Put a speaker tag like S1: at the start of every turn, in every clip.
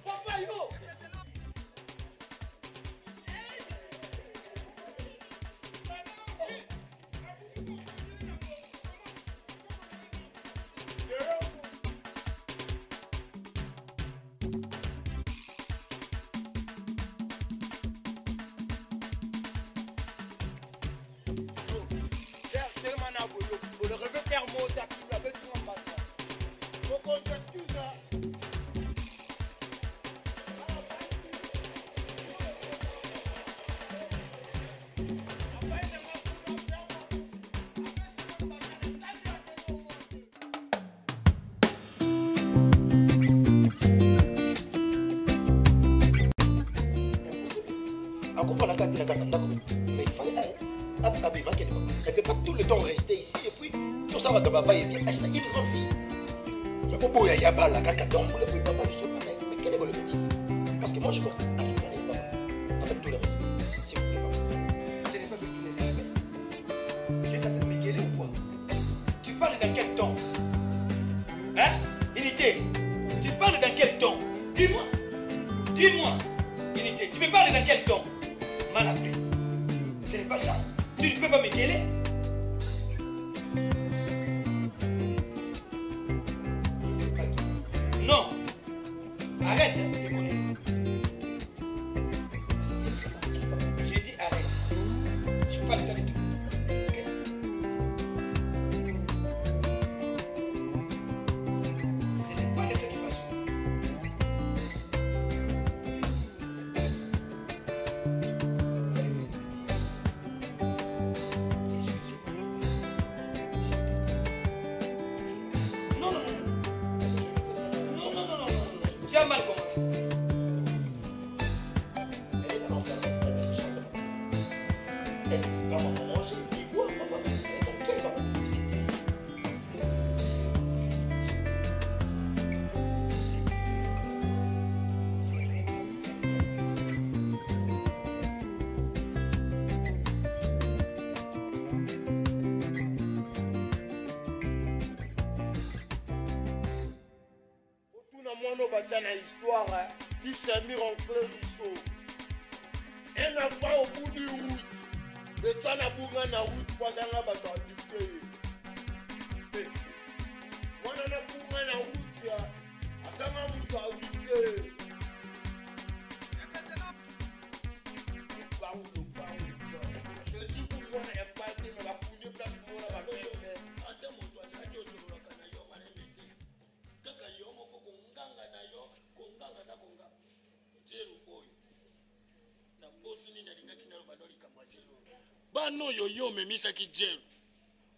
S1: Papa yo. Le revêt thermo, t'as plus la bête en bas. Donc on t'excuse.
S2: Mais il fallait elle ne peut pas tout le temps rester ici et puis tout ça va de papa et bien est une grande fille. Mais pour il y a pas la caca d'ombre, le papa je sais pas mais quel est le motif? Parce que moi je compte avec tout le respect. S'il vous plaît, papa. Ce n'est pas avec tout le respect. Tu t'appelles Mekele ou quoi? Tu parles dans quel ton? Hein? Unité, tu parles dans quel ton? Dis-moi. Dis-moi. Unité, tu me parles dans quel ton? Mal appelé. Ce n'est pas ça. Tu ne peux pas me gueuler. Non. Arrête de déconner. J'ai dit arrête. Je n'ai pas le temps de tout. Ok? Ce n'est pas de cette façon. Mal commencé. Elle est dans l'enfer. Elle va manger, dis-moi, papa. Quel papa?
S1: Une histoire qui s'est mis en plein ruisseau. Elle n'a pas au bout du route. Le temps n'a pas na route pour ça n'a pas habité. Moi n'a pas na route ya. À ça m'a route habité. Je suis pour moi n'a pas été mais la pouille place pour la balle. Attends mon toi ça tu sur le canal yo mané mété. Kaka yo moko konganga na yo. Konganga na konga zero oyo na bosi nini alingaki na loba noli kamba zero bano yo memisaki zero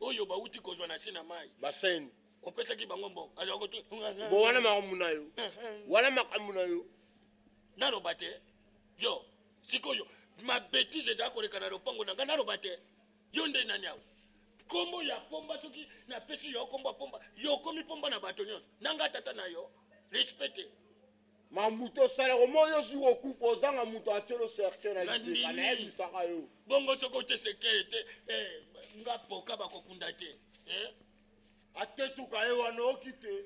S1: oyo bauti kozwa na se na mai baseni opesaki bango mbo azako tu bo wana makamuna yo wana makamuna yo na loba te yo sikoyo ma bêtise za koleka na lopango na ngana loba te yo nde nani awo kombo ya pomba soki na pesi yo kombo pomba yo komi pomba na bato nyonso nanga tata na yo respecte Mamuto salero moyo sur au coup posant muto atelo certain na libé saka yo bongo soko te sécurité nga poka bakokunda te atetuka yo wana okite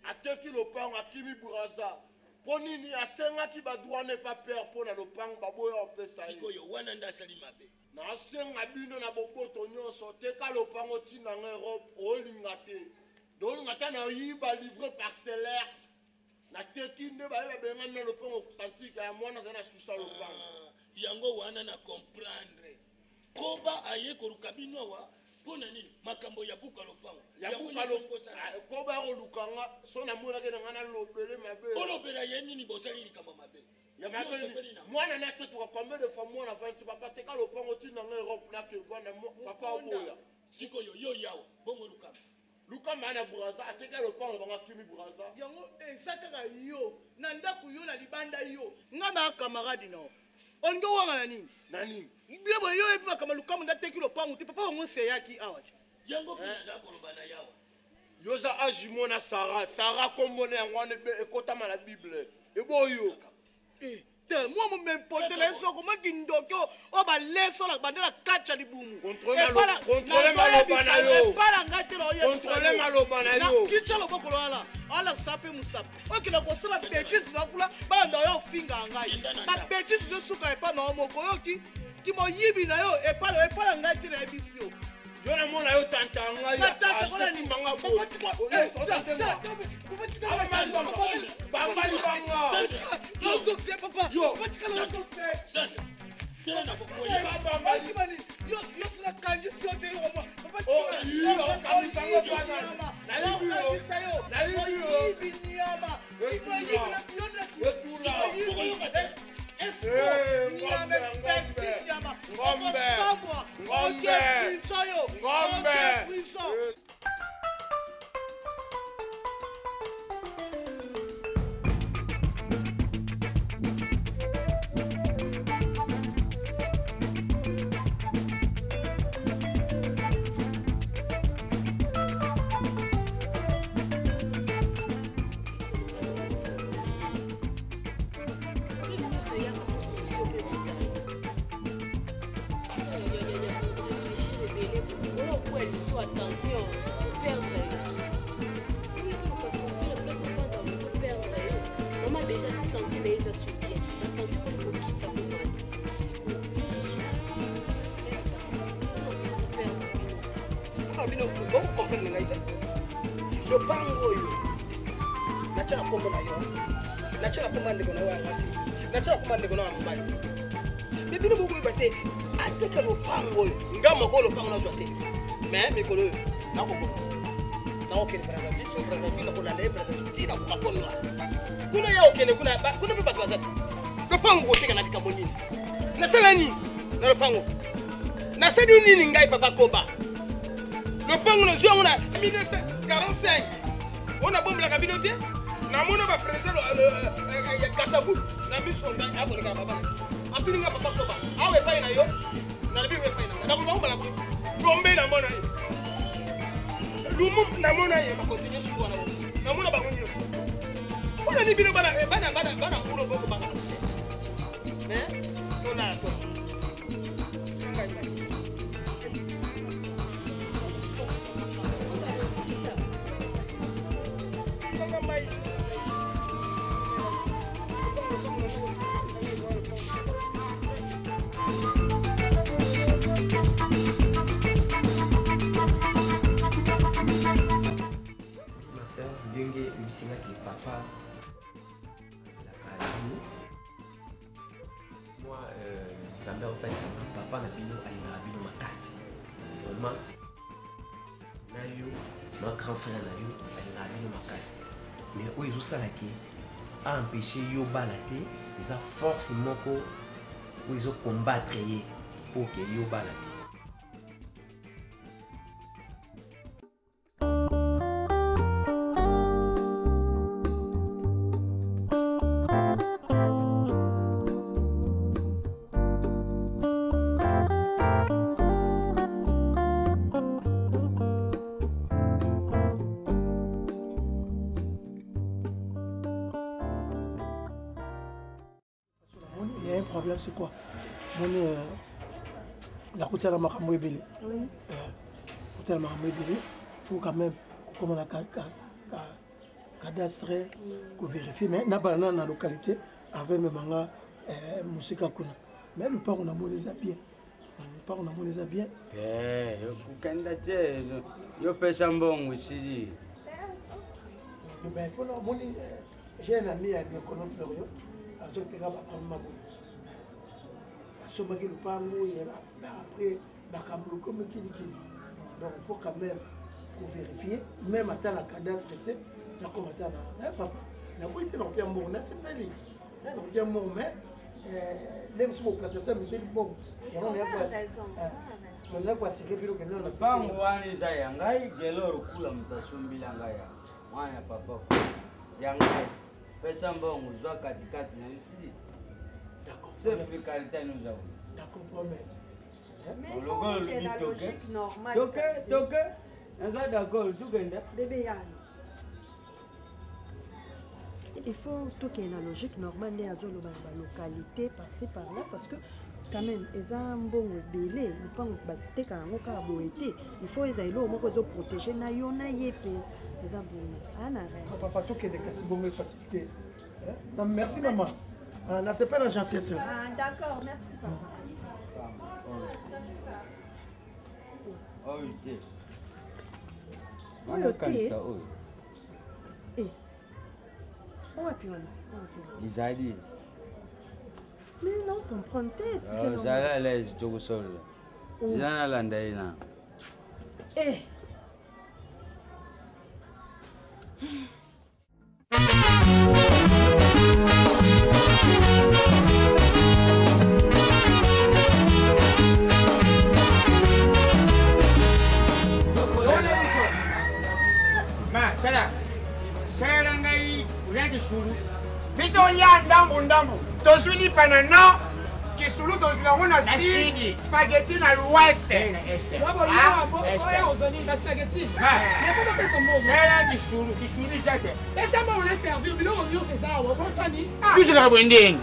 S1: ateki lopango akimi braza ponini asengaki badroit ne pas peur pona lopango baboya opesa sikoyo wana ndasali mabe na asenga bino na boboto nyonso teka lopango tina nga Europe olinga te dolinga te na yiba livre parcellaire na tekinde ba benga na lopango kusantika ya mwana kana susa lopango yango wana na comprendre koba aye koruka bino wa pona nini makambo ya buka lopango ya buka lopango koba ko lukanga so na mona ke ngana lobele mabe olobela ye nini bosali likama mabe ya mabe mwana na tetu kwa combien de fois mwana va tu papa teka lopango tina na Europe na ke vana papa oboya siko yo yawo bongo lukama Lukama na buraza ateka lopango banga kimi buraza
S3: yango esataka yo na ndaku yo na libanda yo nga ba camarade no ondo wanga nani bibo yo epi bakama lukama ndateki lopango te papa wango seyaki awa
S1: yango peza kolobana yawa yoza ajimona Sarah kombone yango ne ekota na Bible eboyo
S3: moi je m'importe les gens comment kindoko on va laisser la bande la catch à libumu
S1: contrôler malobana yo
S3: pas la ngate lo yo
S1: contrôler malobana yo
S3: kicha lo bokolo ala ala sape musape okila ko sala bêtise na kula ba ndo yo finga ngai ba bêtise de suka e pa na moko yo ki mo yibi na yo e pa la ngate na ebisio
S1: yo na mona yo tanta ngai ya
S3: tanta ko ni
S1: manga ko
S4: attention, vous perdre. Oui, concentration, la place pas dans vous perdre. Maman déjà senti les assoupir. Attention pour vous quitter à vous.
S2: Ah, bino, vous comprenez la idée? Le pango yo. Na chana kombo na yo. Na chana komande kona wa ngasi. Na chana komande kona wa mbali. Bibino bugu ibate. Ateka lo pango yo. Ngama ko lo pango na jote. Mais mikolo yo. Na ko ko. Na okene Brazzaville, so Brazzaville ko la le Brazzaville. Tina ko makono. Kuna ya okene kuna be batwa zati. Le pango ko teka na bikamoni. Na sala ni. Na le pango. Na sedi nini ngai papa koba. Le pango no zo ngona 1945. On a bombé la cabine bien. Na mona ba président le Kasavu. Na mission ngai abo le baba. Antuni nga papa koba. Awe pa ina yo. Na lebi we pa ina. Na ko ba la tomber na mona yo. Lumu na mona yo ba continuer sur wana. Na mona ba ngoni yo. Ona ni bino bana kulo boko bana. Mais on a to.
S5: Ndenge bisinga ki papa la kali moi nzambe otanisa papa na bino alinga bino makasi vraiment na yo na grand frère na yo alinga bino makasi mais oyo ezosala ke empêcher yo bala te eza force moko oyo ezocombattre ye po ke yo bala te.
S6: Problème c'est quoi? La route à la Maramoué Bélé. Oui. La route à la Maramoué Bélé, il faut quand même, comme on a cadastre, qu'on vérifie, mais n'a pas dans la localité, avec mes mangas, Moussika Kuna. Mais le parc on a mon les bien. Le parc on a mon les bien.
S7: Eh, yo pesa mbongo ici.
S6: Ben, il faut leur monnaie. J'ai un ami à l'économie Floriot, à ce qu'il y a pas de ma sommet le pango après bakambo comme kini donc il faut quand même vérifier même à la cadastre était la commentaire papa na ko était dans bien bon na c'est pas lui na bien bon mais les monsieur occasion ça monsieur bon on a raison on a quoi c'est biro que non
S7: pango wani za yangai gelo kula mtasumbila ngaya mwana papa yangai pesa mbongo zwa katikati na ici. C'est fréquenté nous avons.
S6: D'accord, promettre.
S8: Mais il faut que la logique normale.
S7: Ok. On est d'accord, tout est là.
S8: Bébé Yann. il faut tout qu'il y ait une logique normale dans la localité, passer par là, parce que quand même, ils ont un bon belé, ils peuvent battre quand il faut les protéger,
S6: Papa, tout qu'il y ait des bonnes facilités. Merci maman. Là, c'est pas la gentillesse.
S8: Ah, d'accord, merci papa. Mais non, comprends pas.
S7: Zala l'aise, tu go sol. Zala landaina.
S8: Eh.
S9: Ma, tala. Saya ngai udah disuruh. Biso ya ndambu. Tozuli panano. Kisulu tozula ngona si spaghetti na l'ouest. Na este.
S10: Oya ozoni na spaghetti. Ne faut pas son mot.
S9: Saya disuruh jate.
S10: Esta mwa on servir biloko nyonso za wa bosani.
S9: Biso ka bwendeng.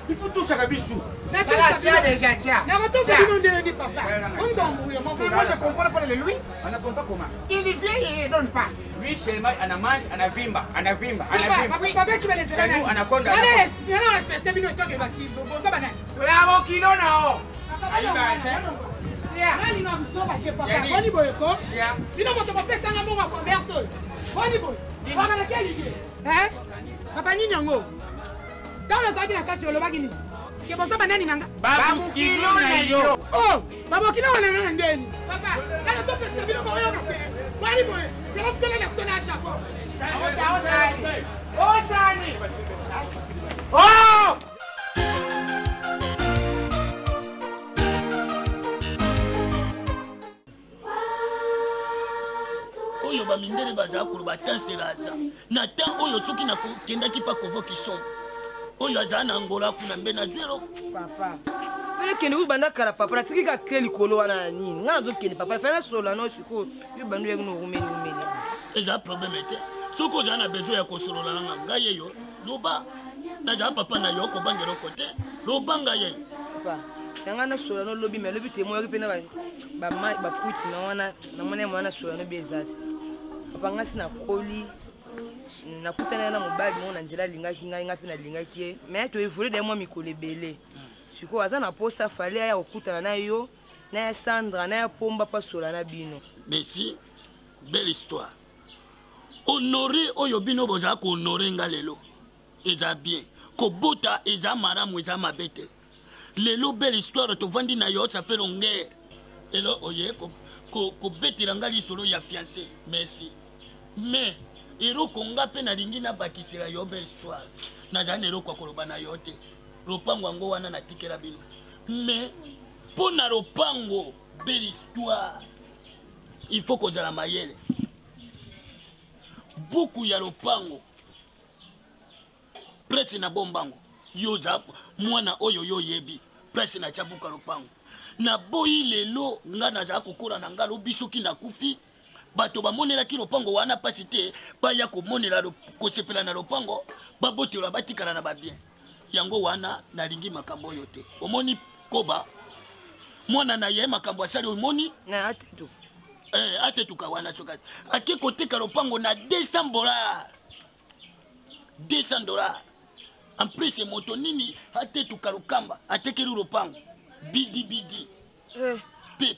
S9: Il faut tout ça bisu.
S10: Na
S9: tia déjà tia.
S10: Na ba to sa bino ndeni papa. On va mourir mon
S9: frère. Moi je comprends pas le lui. On ne comprend pas comment. Il vient et il donne pas. Lui seulement anamange, anavimba.
S10: Papa tu vas les aider.
S9: Nous anaconda.
S10: Allez, viens respecter bino to ke baki. Bo ça bana.
S9: Bravo kilo nao.
S10: Nani na msoba ke papa. Boni boy ko. Bino moto pesa nga mo kwa verso. Boni boy. Bana na keli. Papa ni nyango. Dans la salle de la carte sur le bagini. Que bon ça banani nanga.
S9: Babu kilo na yo.
S10: Oh, babu kilo wala na ndeni. Papa, kana so pesa bino mo yo ka. Boni boy. C'est là ce que l'élection à chaque fois.
S9: Osani. Oh!
S1: Oyo bamindele baza kuruba tanselaza na tan oyo soki na kendaki pa convocation oyo aza na ngola kuna mbe na jwero
S11: papa fele kende ubanda kala papa natiki ka keli kolo wana nini ngana zo kende papa fele sola no siko yo bandu yego no rumeli
S1: eza problème te soko za na besoin ya kosolola na ngai yo loba na za papa na yo ko bangelo kote loba ngai
S11: papa ngana sola no lobi me lobi te mo yo pena ba kuti na wana na mona mwana sola no bezati papa ngasi na koli na kutana na mobali mona nzela lingaki ngai ngapi na lingaki mais to evole de moi mikolo ebele siko aza na posa fale ya okutana na yo na ya Sandra na ya pomba pasola na bino
S1: merci belle histoire honorer oyo bino boza ko honorer ngalelo eza bien ko bota eza maramu eza mabete lelo belle histoire to vandi na yo ça fait longueur elo oye ko betira ngali solo ya fiancé merci mais ero konga pe na lingi na bakisira yo belle histoire na jana ero kwa koloba na yo te lopango ngo wana na tikela bino mais pona lopango belle histoire il faut ko zala mayele beaucoup ya lopango presse na bombango yo za mwana oyo yo yebi presse na chabuka lopango na boyi lelo ngana za kokora na ngalo bisoki na kufi bato bamonela ki lopango wana pasite baya komonela kosepela na lopango babotela batikala na babien yango wana nalingi makambo oyo te omoni koba mwana na ye makambo asali omoni
S11: na atetu
S1: atetuka wana soka ake koteka lopango na $200 en plus moto nini atetuka lukamba atekeli lopango bidi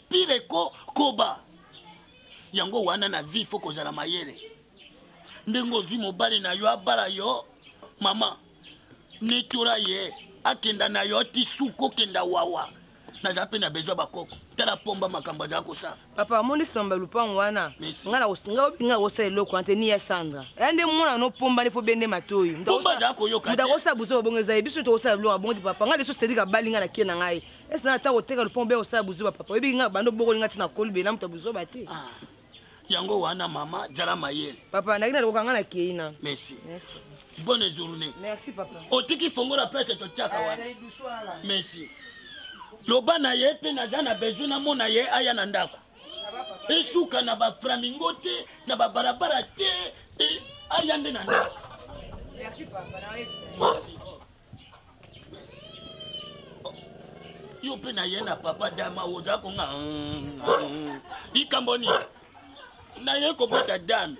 S1: pire ko koba yango wana na vie faut kozala mayele ndengo zwi mobali na yo abala yo mama netora ye akenda na yo ti suko kenda wawa na jape na besoin bakoko tala pomba makambo za kosa
S11: papa moni somba lupango wana ngana osinga binga kosa eloko ante ni ya Sandra ende mona no pomba ne fo bende matoyi
S1: pomba za ko yoka
S11: ndakosa buzo bongeza biso to kosa lo bongo papa ngale so sedika balinga na kiena ngai esna ta koteka lupombe osa buzo papa ebi nga bando boko linga tina kolbe na mta buzo bate
S1: yango wana mama jala mayele
S11: papa ndakina lokanga na keina
S1: merci bonne journée
S11: merci papa
S1: otiki fongola pese to chaka wana merci loba na ye pe na jana besoin na mona ye aya na ndako esuka na ba flamingo te na ba barabara te aya nde na ndako
S11: Merci papa,
S1: merci. Merci. Yo pe na ye na papa dama oza ko nga. Likambo ni. Na ye ko bota dame.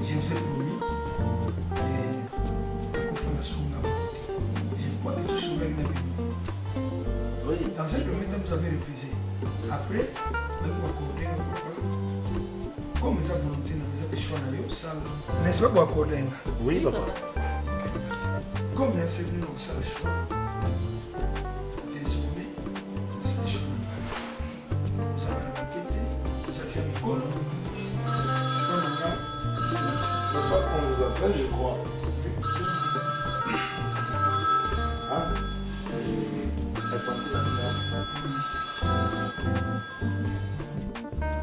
S6: Je vous ai promis dans un premier temps, vous avez refusé. Après, comme vous avez volonté, vous avez choisi de salle. N'est-ce pas pour accorder?
S2: Oui, papa.
S6: Merci. Comme vous avez venu au salle choix, désormais, c'est le choix. Vous avez inquiété, vous avez jamais collé.
S2: Papa, on vous appelle, je crois. Ah,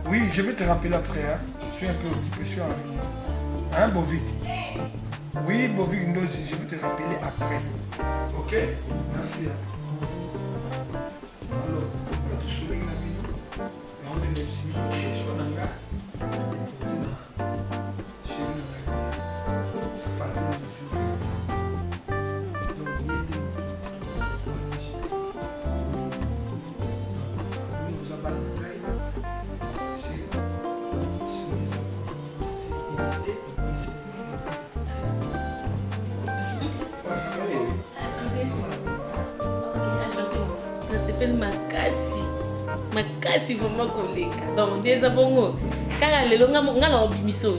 S6: oui, je vais te rappeler après. Hein. Je suis un peu occupé, je suis en réunion. Hein, Bovic? Oui, Bovic Ndosi, je vais te rappeler après. Ok? Merci. Alors, on va te soulever la vie. On va te mettre ici. Je suis en hangar.
S4: makasi vraiment koleka donc déjà bongo kaka lelo nga na obimiso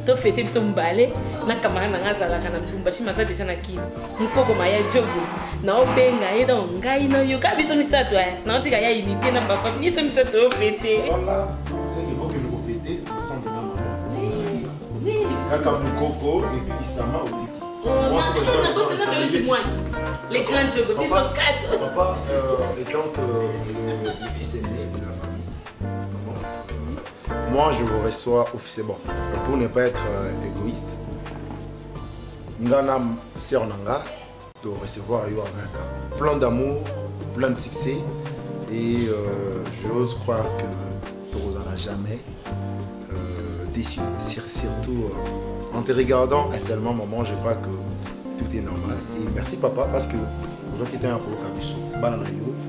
S4: to fete biso mbale na kamara na ngazalaka na Lubumbashi maza deja na kini mukoko maya jogo na obenga ye donc ngai na yo ka biso misato na otika ya unité na papa biso misato fete
S2: voilà c'est le que nous fêter ensemble na maman
S4: oui
S2: kaka mukoko et puis Isama otiki
S4: on a posé ça sur le témoin les grands jobs ils sont quatre
S2: papa étant que le fils est né de la famille moi je vous reçois officiellement pour ne pas être égoïste ngana sœur nanga de recevoir yo avec plein d'amour plein de succès et j'ose croire que Torosa n'a jamais déçu surtout en te regardant seulement maman je crois que tout est normal et merci papa parce que vous qui êtes un peu comme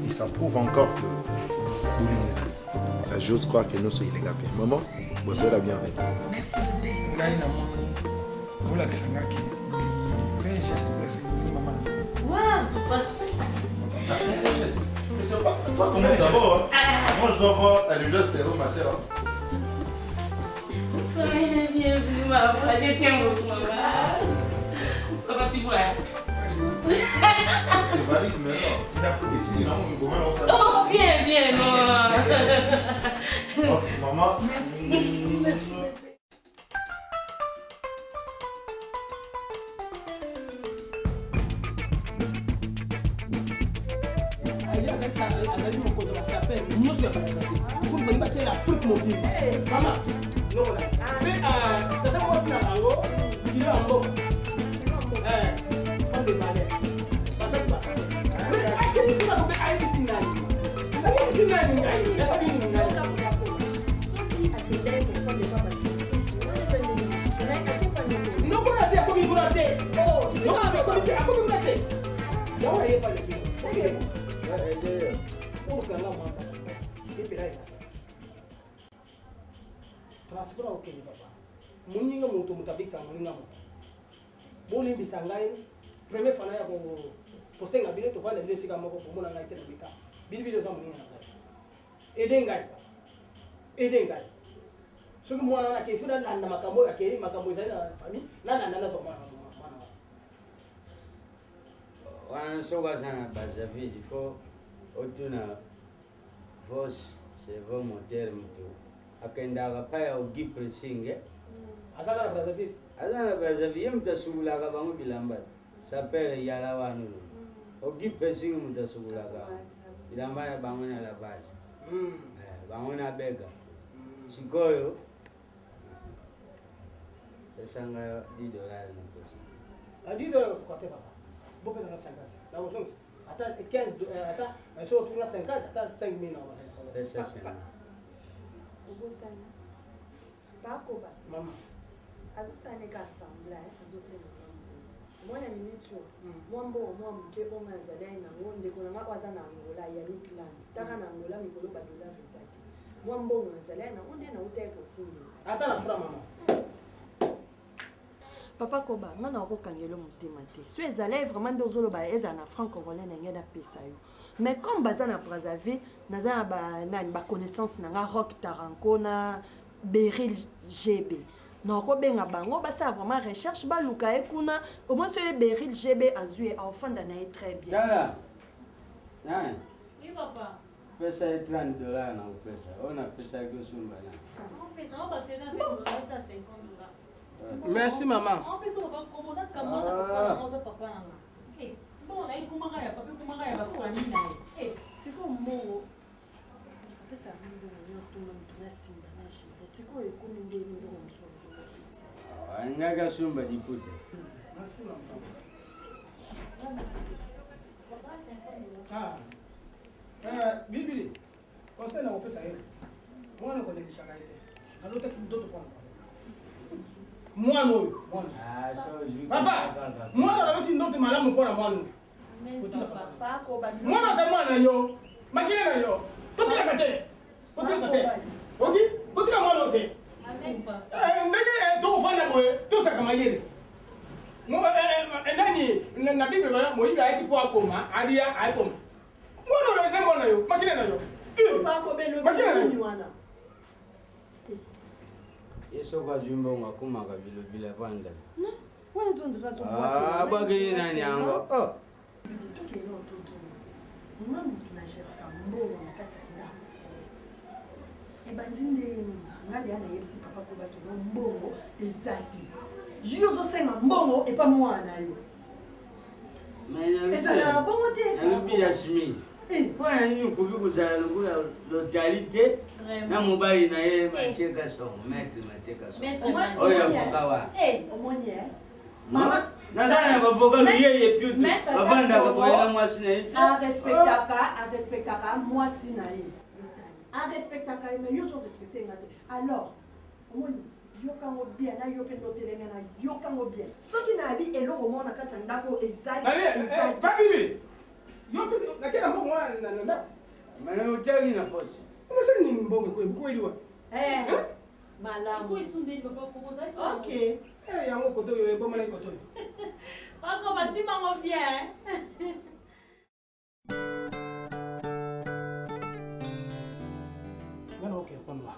S2: et ça prouve encore que vous nous aimez. J'ose croire que nous sommes les gars bien. Maman, vous serez la bienvenue.
S4: Merci bébé.
S6: Vous l'accentez, vous faites un geste pour maman.
S4: Waouh, papa.
S2: Fais un geste. Mais c'est pas comment d'abord. Moi je dois voir le geste de ma sœur.
S4: Soyez bienvenue, maman. Je t'aime beaucoup, maman. Papa, tu vois.
S2: C'est valide maintenant. D'accord. Ici, non, comment on s'appelle?
S4: Oh, viens, maman.
S2: Ok, maman.
S4: Merci, merci, bébé.
S10: oka nga mwa epela ye transport okende papa moninga moto mutabikisa moninga moto bolimbisa ngai premier fana ya kosenga bino tovanda bino esika moko komona ngai te na bika bilibili oza moninga na ngai ede ngai soki mwana wana kefi nalanda makambo oyo akei makambo ezali na famille nalanda nazwa mwana
S7: wana soki aza na bazavide fo otuna vos cerveau moteur moto akendaka pa ya ogi presinge
S10: azaka na bazavide
S7: aza na bazavide ye moto asungulaka bango bilamba sapere yala wanu ogi presinge moto asungulaka bilamba na bango na lavage bango na bega sikoyo esanga $10 na posi
S10: $10 kote papa bope na 50 na woso ata 15 ata so tunga 50 ata 5000 na wala
S7: pesa sana
S8: ubosana bakoba
S10: mama
S8: azosane ka assembla azosena mwana minitio mwambo mwamuke onganzala na ngonde kona makwaza na Angola ya Nikland taka na Angola mikolo ba $1 ezati mwambo onganzala na ngonde na uteko tindi
S10: ata na fra mama
S8: Papa Koba, non na okokangelo motema te. So ezala vraiment ndozoloba eza na franc congolais na ngeda pesa yo. Mais comme baza na Brazzaville, naza ba nani ba connaissance na nga Rock Taranko na Beryl GB. Na ko benga bango basa vraiment recherche ba luka ekuna au moins ce Beryl GB azue enfant na très bien.
S7: Dala. Nani?
S4: Oui papa.
S7: Pesa $30 na pesa. Ona pesa kusumba na.
S4: Pesa on va se na $50.
S10: Merci maman.
S4: En plus on va commencer à commander papa là. Eh, bon là il comment ya papa comment ya la famille là. Eh,
S8: c'est comme mo. Pesa mingi na stoma mtuna simba na shida. Siko ekomi ndeni ndo msongo.
S7: Ngaga sumba dipute.
S10: Merci maman. Bilibili. Conseil na opesa yeye. Mwana ko ndisha kaite. Alote kidoto kwa. Mwana oyo papa mwana aloti ndoto malamu mpona mwana mwana aza mwana yo makile na yo totikaka te totika mwana o te ndenge tokofanda boye tosaka mayele nani na bible moyibi ayeki mpo akoma alia ayekoma mwana oyo eza mwana yo makile na yo makile na yo
S7: Yeso kwa jumba ungakumaka vile vanda.
S8: No, wezo ndikazo
S7: mwatu. Bagini nani yango? Oh.
S8: Biditoke no tozo. Mama tunashaka kambo na kati ya ebandinde ngali ana yebisi papa ko bato no mbongo ezaki. Yozo sema mbongo epa mwana yo.
S7: Ezala
S8: bongo te.
S7: Nalubi ya shimi. Kwa nini ukubi kuzala lugula localité na mobali na ye macheka so maître macheka so oyo avoka
S8: omoni
S7: mama nazana bavoka luye piutu bavanda ko ina mwasi na ye
S8: respectaka mwasi na ye respectaka ye mais yo so respecter ngate alors omoni yokango bien na yope ndotelenge na yokango bien soki na abi eloko mona kati ndako ezali
S10: papi yo pesi nakena mbongo wana na
S7: mana utagi na posi
S10: unasema ni mbongo kweli wa
S8: malamu
S4: ko isunde papa ko boza
S8: okay
S10: yango koto yo ebo mala koto
S4: pako basima ngo bien
S10: ngana okay ponwa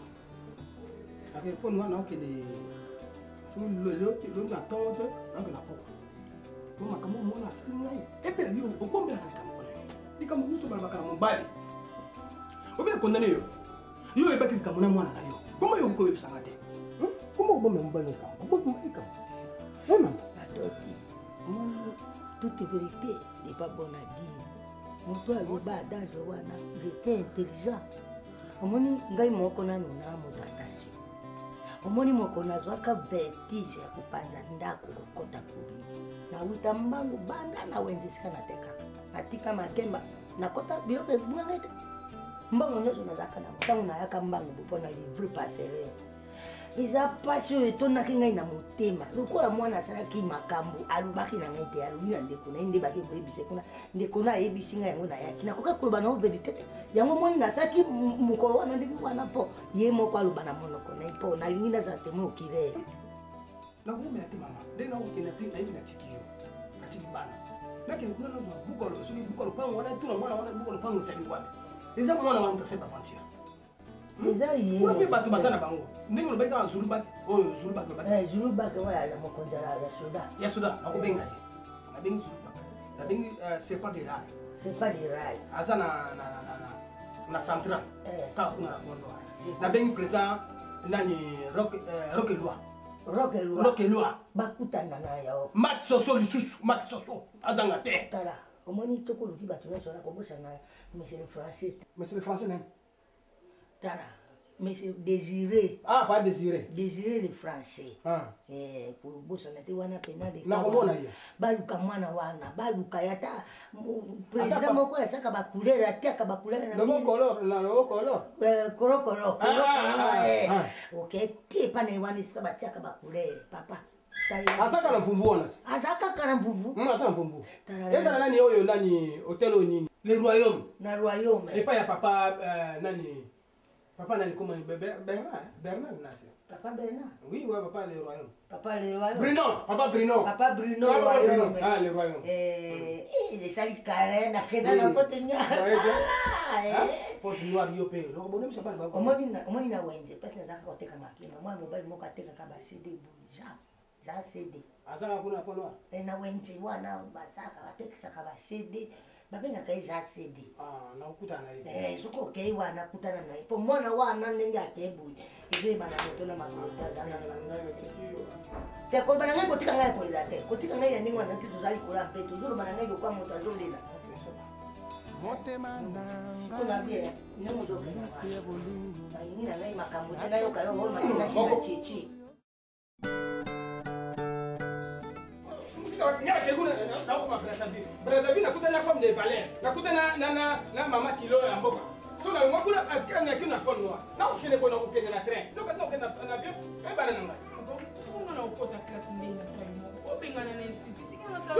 S10: ake ponwa na okay de so lo na tonto na na poko mama kama mwana asingai epela yo okombela kama nika muhusu baba kama mbali obele kondane yo ebaki kama mwana na yo koma yo ko ebisanga te koma ubome mbali kama ubome mbali kama mama
S12: atoti mwana toute vérité n'est pas bonne à dire moto aloba adage wana j'étais intelligent omoni ngai moko nano na motatation omoni moko nazwaka vertige ya kopanza ndako kokota kubi na wita mbangu banda na wendisika na teka atika makemba nakota biloko ebungaka te mbango nyonso nazalaka nango ntango nayaka mbango mpona livre passerere eza pasi oyo etondaki ngai na motema lokola mwana asalaki makambo alobaki na ngai te alobi na ndeko na ye nde baki koyebisa kuna ndeko na ayebisi ngai yango nayaki nakoka koloba na verité te yango moni nasalaki mokolo wana ndenge wana mpo ye moko aloba na monoko na ye mpo nalingi nazala temo okilere
S6: nakomela te mama ndenge nakokenda te nayebi natiki yo natiki bana nakende kuna nazwa bukolo soki bukolo pango wana tuna mwana wana bukolo pango esali wapi eza mwana wana moto asali baventure
S12: eza ye
S6: kuna mpe bato baza na bango ndenge olobaki kaka zulubaki oyo zulubaki olobaki
S12: zulubaki oyo na mokonzi ya soda
S6: nakobenga ye nabengi zulubaki nabengi serpent de rai
S12: serpent de rai
S6: aza na central kaka kuna na kondo nabengi président nani rokeloi
S12: bakutana na yo
S6: mat soso lisusu mat soso azanga te
S12: tala omoni tokoluki bato nyonso nakobosana monsieur le français
S6: nani
S12: tala monsieur désiré
S6: pas désiré
S12: le français kolobosana te wana pena de
S6: nakomona ye
S12: baluka mwana wana baluka yata président moko yasaka bacouleur atiaka bacouleur kolokolo oke tie pana ewana esika batiaka bacouleur papa
S6: azaka na mvumvu wana
S12: azaka na mvumvu
S6: aza na mvumvu ezala nani oyo nani hotel oyo nini le royaume
S12: na royaume
S6: epai ya papa nani papa nani comment Bernard Nasser
S12: papa Bernard
S6: oui ouais papa le royaume
S12: papa Bruno royaume
S6: le royaume
S12: les sali carré na kena na potenya
S6: pote noir yo pe donc bonhomme ça pas
S12: omoni na wenze parce que nazaka koteka makima mwana mobali moko atekaka ba CD za CD
S6: azaka kuna po noir
S12: na wenze wana basaka batekisaka ba CD babengaka ye za CD
S6: nakutana ye
S12: soki okei wana akutana na ye mpo mwana wana ndenge akeboye ezoyeba na moto na makolo azana te koloba na ngai kotika ngai kolela te kotika ngai ya ndenge wana te tozali kola mpe tozoloba na ngai lokwa moto azolela mpona bie nyongozokenga alingi na ngai makambo te nayoka yo oyo makenaki na chechi
S6: Brazzaville nakutana femme de valeur nakutana na mama kilo ya mboka so na mwa kuna akanya kina konwa na ukene kona ukene na train donc ça ukene na avion e bana na ngai
S4: kuna na ukota class ndenge na train obengana na institut kana ta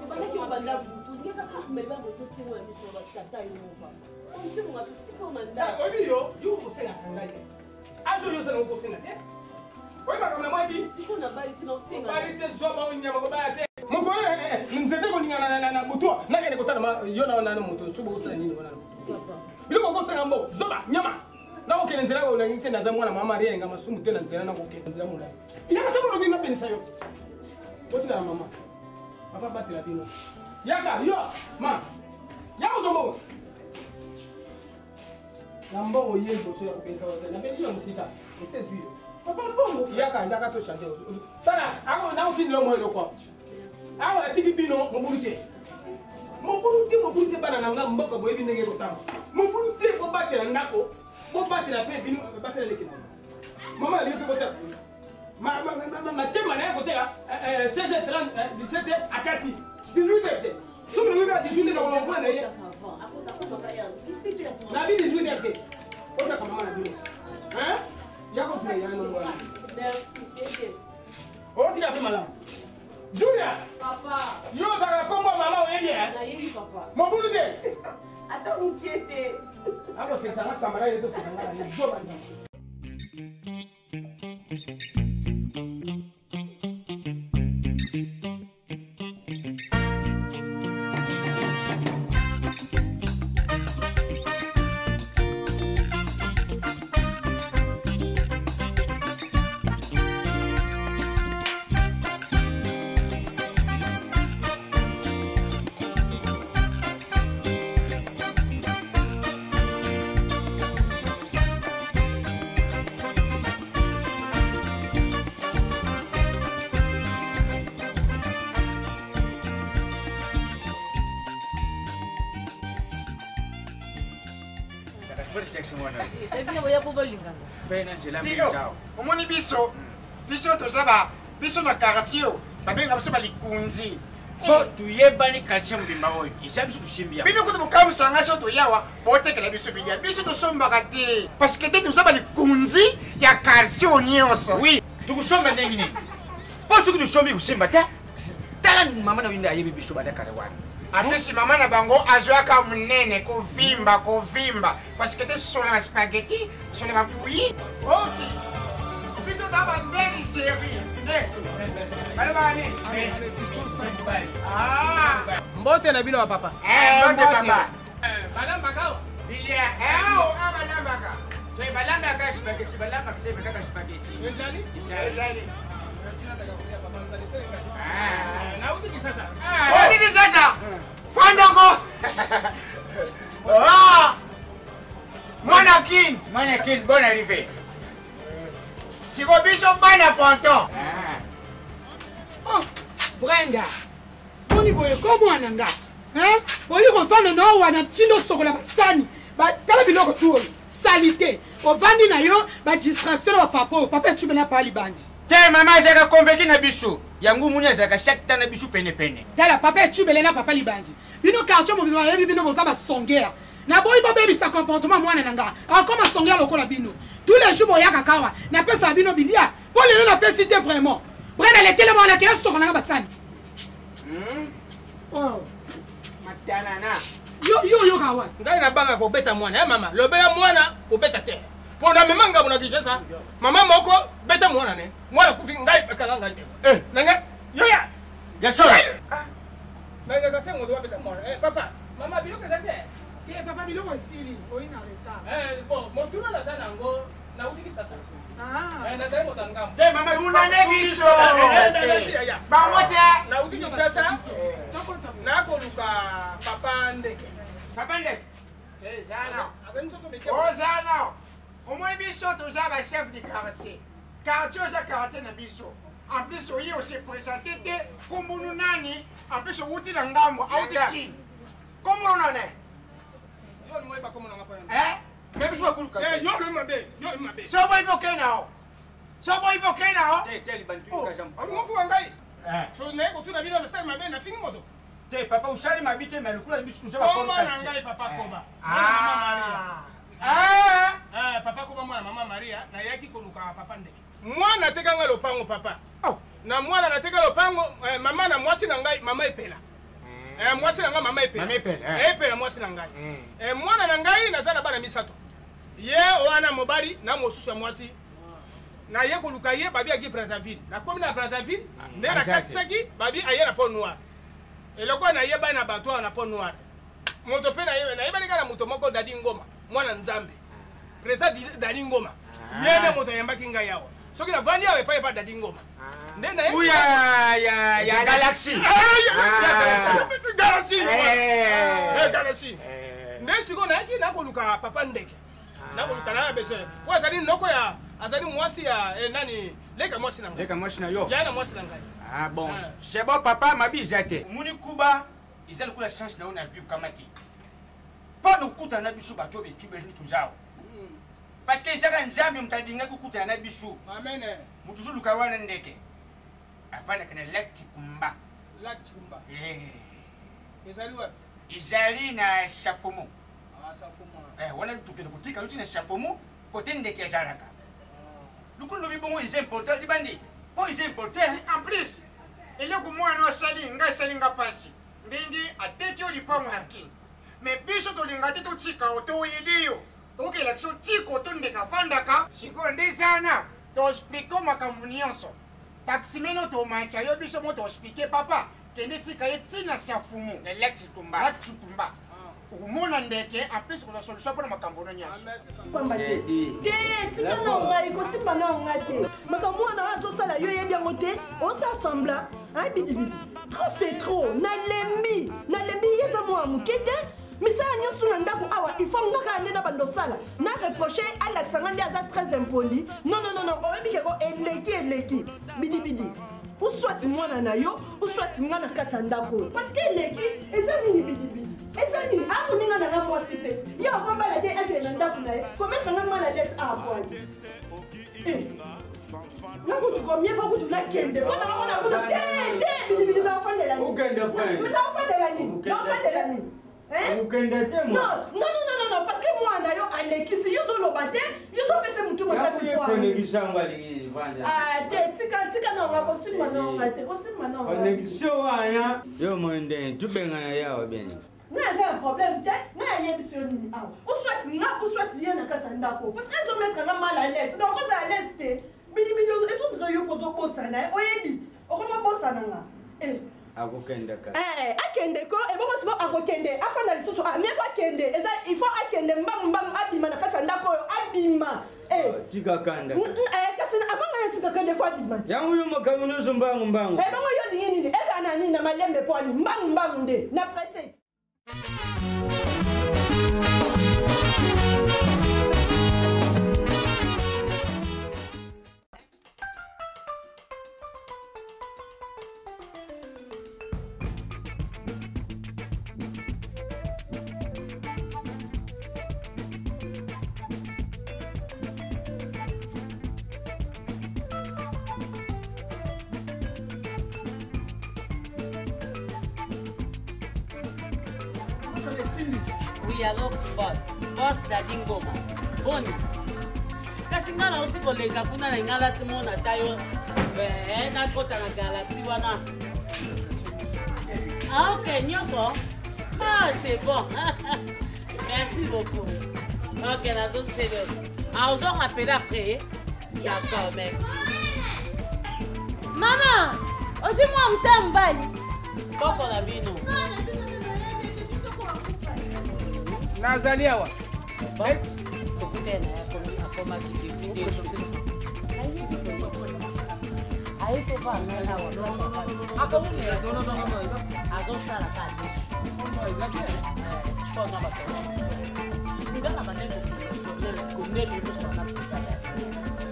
S4: bana ki obanda butu ngeka ka meba boto singo na biso ba tata yo ba on se mo ngato siko na nda
S6: obi yo usenga ngai ajo yo sana ukosenga te oiba kama mwaji
S4: siko na bali tina usenga
S6: bali te zoba unyama ko ba te moko nzete ko ningana na butwa nakene kotana yo na moto subo usana nini wana biloko kosanga mbo zoba nyama nakokende nzela oyo nangi te naza mwana mama rienga masumu te na nzela nakokende nzela molai yaka taboloki napenisa yo otina na mama papa batela bino yaka yo ma yaka ozombogo na mbongo ye liboso ya kopenza oza napenisi na mosika esezwi yo papa mbongo yaka ndaka tochante tala nakotindela omo eloko awa natiki bino mobulu te bana na nga mboka boyebi ndenge kotamba mobulu te bobatela ndako bobatela mpe bino batela leki na mama alingi mpe botela matema na ye kotela 16h17 akati 18h te soki nangi kaka 18h na kolongola na ye nabi 18h te otaka mama na bino yakosula yanongola otika mpe malamu Julia!
S4: Papa!
S6: Yo, ça comme moi, maman, on est bien.
S4: Papa.
S6: Mon boulot de.
S4: Attends, vous quittez.
S6: Ah, c'est ça, ma camarade, elle est tout
S9: omoni biso toza biso na quartier babenga biso balikunzi po tuyebani quartier mobimba oyo eza biso tosimbi
S13: bino kutu bokamusanga so toyawa botekela biso bilia biso tosombaka te parce que te toza balikunzi ya quartier nyonso
S9: oui tokusomba ndenge nini po soki tosombi kosimba te tala mama na winde ayebi biso badakale wana
S13: apesi mama na bango azwaka munene kovimba parce que te sola na spaghetti sola bakuyi ok biso ta bandeli série bale bani
S10: mbote na bino wa papa
S13: mbote papa
S9: balambaka bilia balambaka to balambaka spaghetti balambaka te bakaka spaghetti ezali
S13: naudiki sasa fandongo mwana kin
S9: bon arrivé
S13: siko biso bana ponton
S10: Brenda boni boye ko mwana nga oyi kofanda na wana ntindo sokola basani tala biloko tu oyo salite ovandi na yo badistraction na bapapa ecubela pali bandi
S9: te mama azalaka convaincu na biso yango muni azalaka chaque temps na biso penepene
S10: tala papa ecubele na papa libandi bino quartier mobima bayebi bino boza basongea na boyi babebisa comportement mwana na nga akoma songea lokola bino tous les jours boyaka kawa napesa bino bilia mpo lelo napesi te vraiment brenda letelema wana kela soko nanga basani
S13: matanana
S10: yo kawa
S14: ngai nabanga kobeta mwana ya mama lobela mwana kobeta te mpo na mema ngabo na kishasa mama moko beta mwana ne mwana kufi ngai bekanga ngai nanga yoya
S9: ya sora
S14: nanga kate moto beta mwana papa mama biloko za te
S10: ke papa biloko sili oyi na retard
S14: bon motuna na sana ngo na udiki sasa na zai motangam
S9: te mama
S13: unane biso bango te
S14: na udiki sasa na koluka papa ndeke
S13: ozana omoni biso toza bachef du quartier quartier oza quartier na biso en plus oyi ose présente te kombunu nani en plus owuti na ngambo awuti kini kombunu nane sobo ivoke nao sobo ivoke nao
S14: omufuwa ngai naye kotuna bino basali mabe nafingi moto
S9: te papa usali mabi te mais lokula biso tuza
S14: mwana ngai papa koba papa koba mwana mama maria nayaki koluka papa ndeke mwana atekanga lopango papa na mwana nateka lopango mama na mwasi na ngai mama epela mwasi na ngai mama epela mwasi na ngai mwana na ngai naza na bana misato ye wana mobali na mosusu ya mwasi na ye koluka ye babi agi Brazzaville nakomi na Brazzaville nde nakatisaki babi aye na Pont Noir eloko na ye bai na bato na Pont Noir moto mpe nayebani kaka moto moko Dadi Ngoma mwana nzambe président Dadi Ngoma ye nde moto ayambaki ngai awa soki navandi awa epai epa Dadi Ngoma nde
S9: ya
S14: Galaxy nde sikoyo nayaki nakoluka papa ndeke nakoluka na besoin po azali noko ya azali mwasi ya nani leka mwasi na ngai
S9: leka mwasi na yo
S14: ya na mwasi na ngai
S9: bon c'est bon papa mabi eza te muni kuba eza lokola chance na yo na vie kama te mpo na kokutana na biso bato becubeli tuzawa parce que ezaka nzambe moto adingaki kokutana na biso moto zoluka wana ndeke afandaka na lac Tikumba
S14: ezali wapi
S9: ezali na Chafomo wana tokende kotika luti na Chafomo kote ndeke ezalaka lukulu lobi bongo eza important libandi mpo eza important
S13: en plus eloko mwana osali ngai esalinga mpasi ndenge ateki yo lipango ya kini me biso tolinga te totika yo toyedi yo okela biso tiko tondeka afandaka sikoyo nde zana toexplike makambo nyonso taksimeno tomatya yo biso mo toexplike papa kende tika ye ntina Chafomo
S9: na lac Tikumba
S13: okomona ndeke apesi koza solution mpona makambo no nyonso
S8: tika na ngai kosimba na nga te makambo wana azosala yo yebi yango te osasembla bidibidi trop c'est trop nalembi yeza mwa moke te misala nyonso na ndako awa ifo ngaka nde na bandosala na reproche alakisanga nde aza très impoli non oyebi keko eleki bidibidi uswati mwana na yo uswati nga na kati ya ndako oyo parce que eleki eza nini bidibidi eza nini amoninga na nga mwasi peti ye okobala te eke na ndako na ye kometre nga mwana lese aapwani nakutu combien fois kutu nakende mpona mona kutu te bilibili naofandela nini naofandela nini naofandela nini non parce que mwana yo alekisi yo ozoloba te yo ozopesa mutu makasi te tika nanga kosimba nanga te kosimba nanga
S7: yo monde tubengana yawa bene
S8: naza un problème te nayebisi yo nini awa oswati nga oswati ye na kati ya ndako parce que ezometre nga mal à l'aise donc oza à l'aise te bilibili ezodire yo kozobosana ye oyebi ti okomabosana nga
S7: akokende ka
S8: akende ko ebongo siko akokende afanda lisusu mieko akende eza il faut akende mbangu abima na kati ya ndako oyo abima
S7: tika kanda
S8: kasi avanga na tika kende fo abima
S7: yango yo makambo nyonso mbangu
S8: ebongo yo lingi nini eza na nini na malembe po ani mbangu nde na presete
S4: Oui, alors, boss Daddy Ngoma. Boni. Kasi nga na uti koleka kuna na ingala timo na tayo. Na kota na galaxy wana. Ah, ok, nyoso. Ah, c'est bon. Merci beaucoup. Ok, la zone sérieuse. Ah, on se rappelle après. D'accord, merci.
S15: Maman, dis-moi, on s'est emballé.
S4: Koko na bino.
S14: nazali awa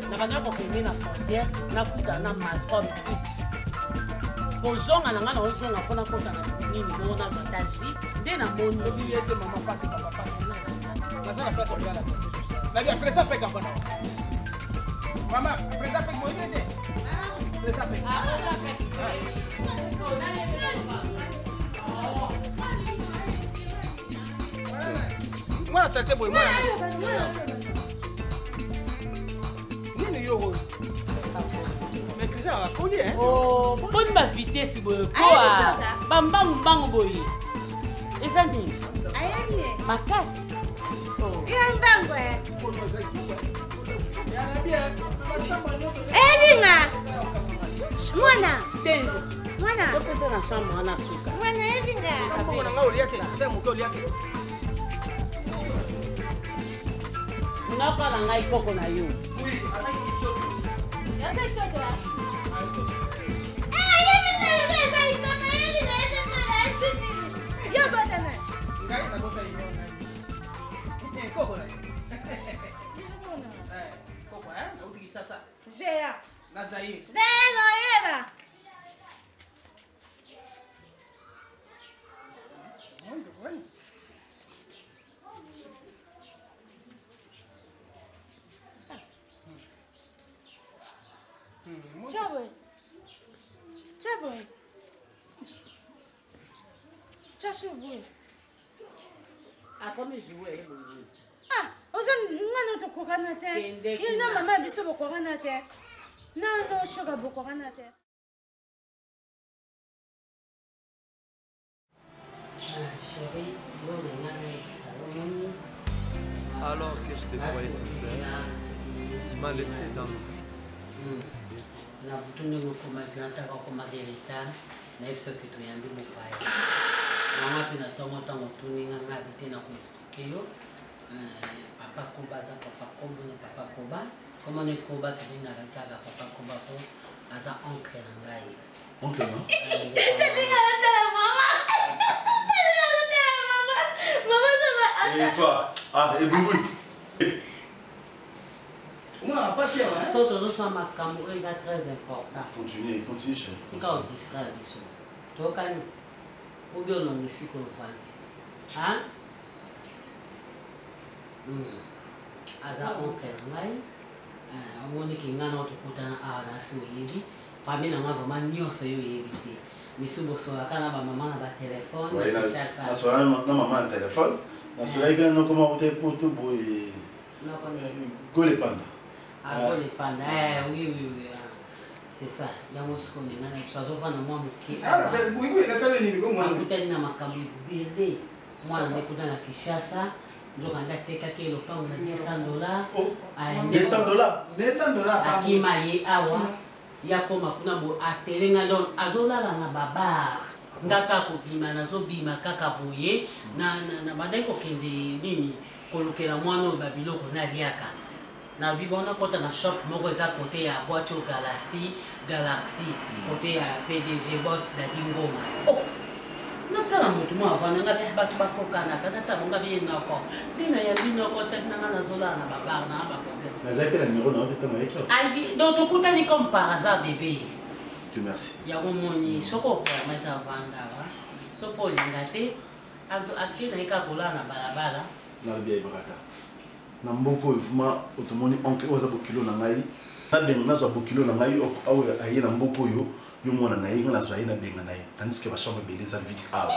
S4: nabanda kokende na frontière nakuta na Malcolm X kozonga na nga na ozonga mpona kota na nini bongo nazwa taji nde namoni
S14: ete mama pasi papa pasi naza na place ogala nabi apresa peka bana mama apresa peka moyi ete apresa peka mwana sate boy mwana nini yo
S4: boni bavitesi boye koa bambangu boye eza nini makasi
S15: edinga mwana
S4: mwana opesa na chambre wana suka
S15: mwana edinga
S4: ngakala ngai koko na yo
S15: bokokana te ina mama biso bokokana te nano shoka bokokana te.
S4: Chérie,
S16: alors que je te croyais sincère, tu m'as laissé dans le
S4: na butunde ngokoma nataka koma derita na yeso ke toyambi mopaya nanga pe na tongo tango tuni nanga bite na ko expliquer yo papa koba za papa koba na papa koba comment ne koba to ninga kaka papa koba ko aza oncle na ngai
S2: oncle non
S15: et
S2: toi ah et boubou
S4: moi pas sûr hein ça doit être ma caméra est très important
S2: continue chérie
S4: tika on distrait biso to kani obi olongisi ko vandi hein aza oncle ngai
S17: omoni kinga na otokutana awa nasi oyebi famille nanga vraiment nyonso yo oyebi te misu bosolaka na bamama na batelefone
S18: nasolaka na mama na telefone nasolaki mpe nokoma ote poto boye golepanda
S17: golepanda oui c'est ça yango siko ndenga na biso azovanda mwa moke akutani na makambo ebele mwana ndekutana na Kinshasa nzokanga atekaki elopango na $200 akima ye awa yakoma kuna bo atelenga don azolala na babar ngaka kobima nazobima kaka boye na bandai kokende nini kolukela mwana oyo babiloko naliaka na bibona kota na shop moko eza kote ya boîte au Galaxy kote ya PDG boss Dadi Ngoma natala motu mwa avana nga bato bakokanaka natalonga biyenako ntina ya binoko tatinanga nazolala na babar na baproblème donc tokutani comme par hasard bébé
S18: Dieu merci
S17: yango moni soko opermete avandawa soko olinga te akenda ye kaka kolala na balabala
S18: nalobi ayebakata na mboka oyo vraimen otomoni oncle oyo aza bokilo na ngai nabenga nazwa bokilo na ngai oyo aye na mboka oyo yo mwana na ye nga nazwa ye nabenga na ye tandis ke bachambre ebele eza vide awa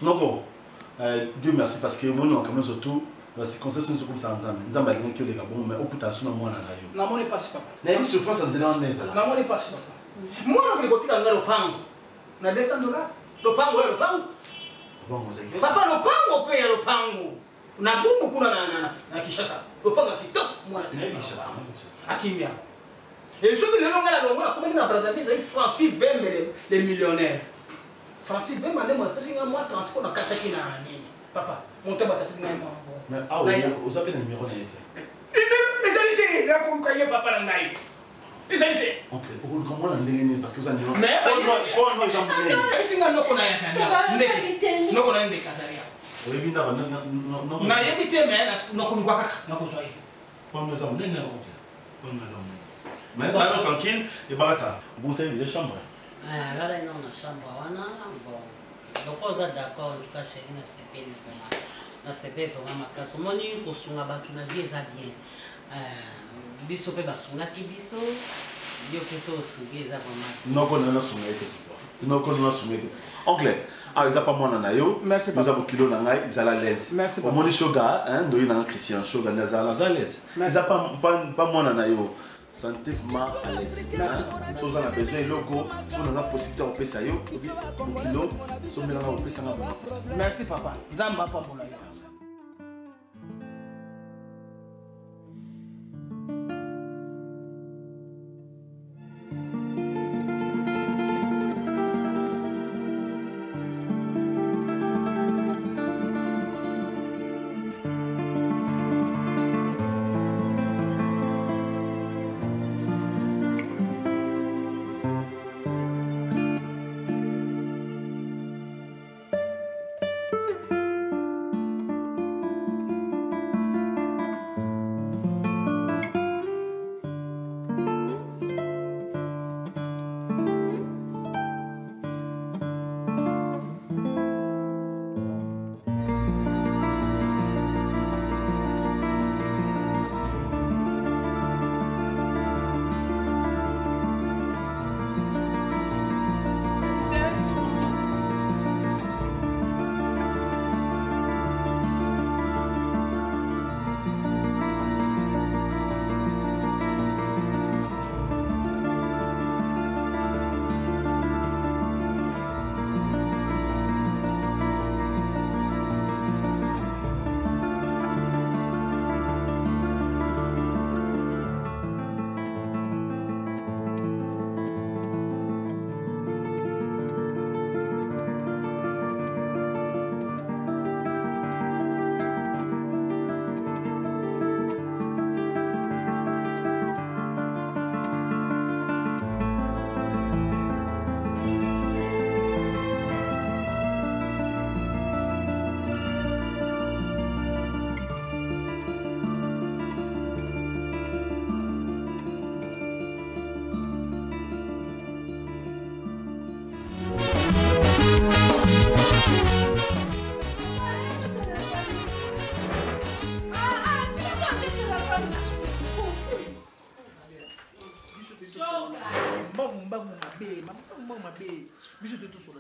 S18: noko Dieu merci parce que omoni makambo surtout bacirconstance nyonso komisa nzambe nzambe alingaki oleka bongo mais okutana so na mwana na yo
S6: namoni pasi papa
S18: nayebi souffrance ya nzela wana ezala
S6: namoni pasi papa mwana okili kotika nga lopango na $200 lopango ya lopango papa lopango mpe ya lopango na bungu kuna na Kinshasa lopango ya kitoko mwana akimia soki lelo ngai nalongo akomaki na Brazzaville ezali Francis Vembe le millionnaire Francis Vembe ande apesi ngai mwa transport na kataki na nini papa moto batapesi ngai mwa
S18: mais awa oza mpe na numéro na ye te
S6: ezali te nakoluka ye papa na ngai ezali te
S18: okoluka mwana ndenge nini parce que oza
S6: esinga noko na ndeke noko na ye ndeke azalia
S18: oyebi ndako
S6: nayebi te me nakoluka kaka nakozwa ye
S18: pano eza monene mais ça va tranquille et barata bon c'est déjà chambre
S17: là non na chambre wana bon donc on est d'accord en tout cas chérie na sepeli vraiment na sepeli vraiment makasi omoni kosunga bato na vie eza bien biso mpe basungaki biso yo mpe so osungi eza vraiment
S18: noko nasunga ete noko nasunga ete oncle eza pa mwana na yo oza bokilo na ngai ezala lese omoni shoga ndoyi na Christian shoga nde azala lese eza pa mwana na yo santé vraiment à l'aise so oza na besoin eloko so nanga possibilité ya kopesa yo bokilo so mbelanga kopesanga bona possibilité
S6: merci papa nzambe apambola yo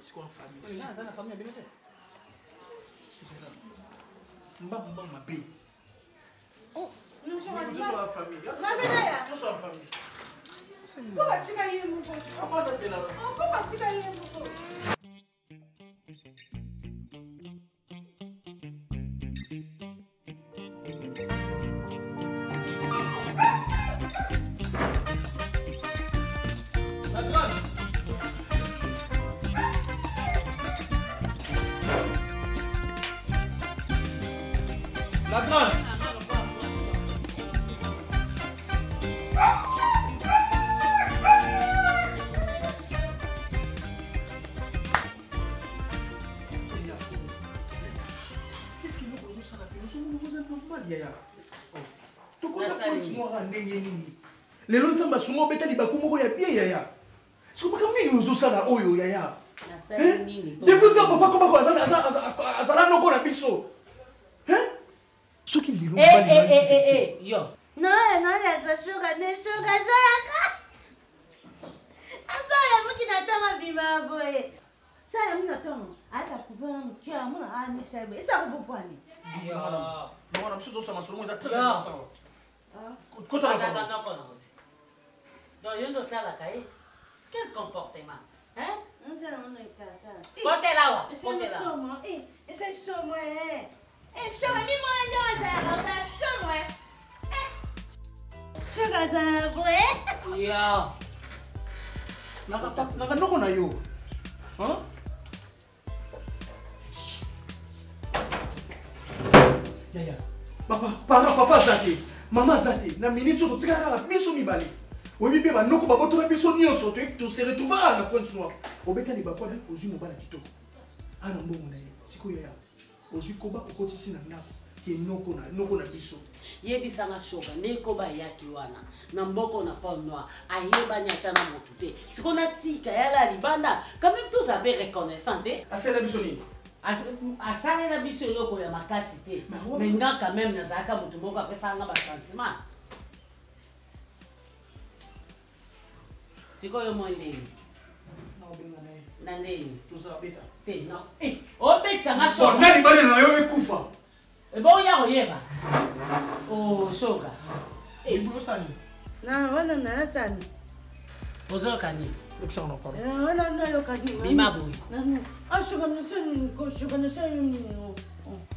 S6: c'est quoi en famille?
S10: C'est la famille habilité.
S6: Mbamba mabé.
S15: Oh, nous sommes en famille.
S6: Tous sont en famille.
S15: Pourquoi tu as eu mon compte? Pourquoi tu as eu mon compte?
S10: La grande.
S6: Qu'est-ce qu'il y a pour nous ça la peine? Nous sommes normal yaya. Tu connais pas le soir ndenge nini? Les longs samba sungo beta li bakumo ya bien yaya. C'est pas comme nous zo ça la oyo yaya. Depuis que papa comment azala noko na biso. Hein? Ce qui lui
S12: yo. Non, c'est sugar, Zalaka. Azala mukina tama bima boy. Ça y est, nous attendons. Ata kupana mkia, muna ani sebe. Isa kupani.
S6: Yo. Non, on a besoin de ça, mais c'est très important.
S17: Donc, quel comportement? Hein? Côté là, côté là.
S12: C'est somme, eh, somme, dis-moi, non, c'est somme. Sugar, c'est vrai.
S17: Yo.
S6: Naka noko na yo. Hein? Yaya. Papa Zate. Maman Zate. Na minute to tika na biso mibale. Obi pe ba noko ba boto na biso nyonso to se retrouver na Pointe Noire. Obeka ni ba kwa na ozu mobala kitoko. Ana mbongo na ye. Siko yaya. Ozu koba okotisi na ndako. Ke noko na biso.
S17: Yebisanga shoka nekoba yaki wana na mboko na Pointe Noire ayeba nyata na motu te sikona tika yala libanda quand même tous avaient reconnaissant te
S6: asala biso nini
S17: asala na biso eloko ya makasi te mais nga quand même nazaka motu moko apesanga ba sentiment sikoyo mo ndeni na ndeni
S6: tuzabeta
S17: te non obetsanga shoka
S6: nani bale na yo ekufa
S17: bon ya oyeba oh shoka
S6: ibu sani
S12: na wana na tsani
S17: ozokani
S6: lekisa na kwa
S12: wana na yo kadi
S17: bima boy
S12: ah shoka na sani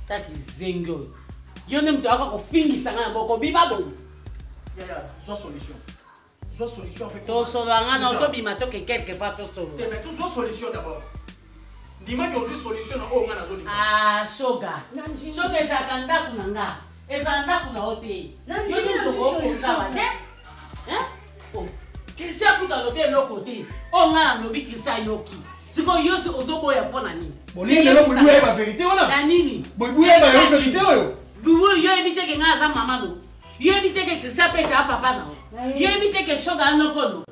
S17: taki zengo yo ne mtu akako fingisa ngana boko bima boy
S6: ya soit solution avec
S17: to solo ngana to bima to quelque part to solo
S6: mais tu soit solution d'abord ndima ke ozi solution na o ngana zoli
S17: ah shoga ezaka ndaku na nga eza ndaku na ote yo ni toko kozawa te hein oh kisi akuta lobi eloko te o nga lobi kisa yoki siko yosi ozoboya mpona nini
S6: bolini lelo bubu ya ba vérité wana
S17: na nini
S6: bubu ya ba vérité oyo
S17: bubu yo ebite ke nga aza mama no yo ebite ke kisa pesha papa na yo ebite ke shoga anokono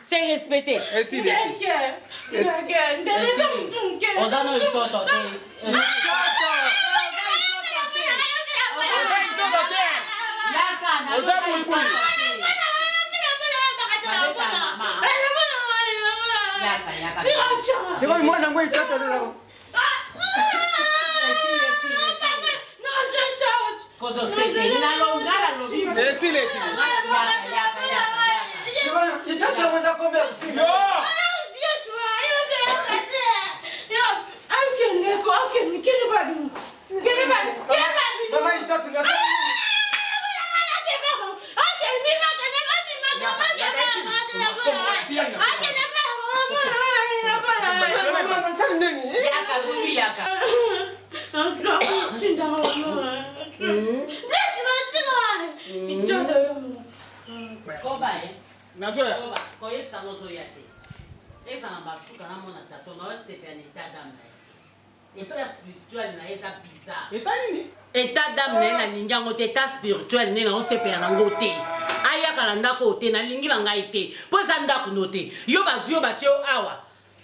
S17: C'est respecté.
S19: C'est bon, moi, non,
S17: État d'âme na ningango te état spirituel ne na osepe na ngote aya kalanda ko te na lingi la ngaite poza ndako note yo bazio batio awa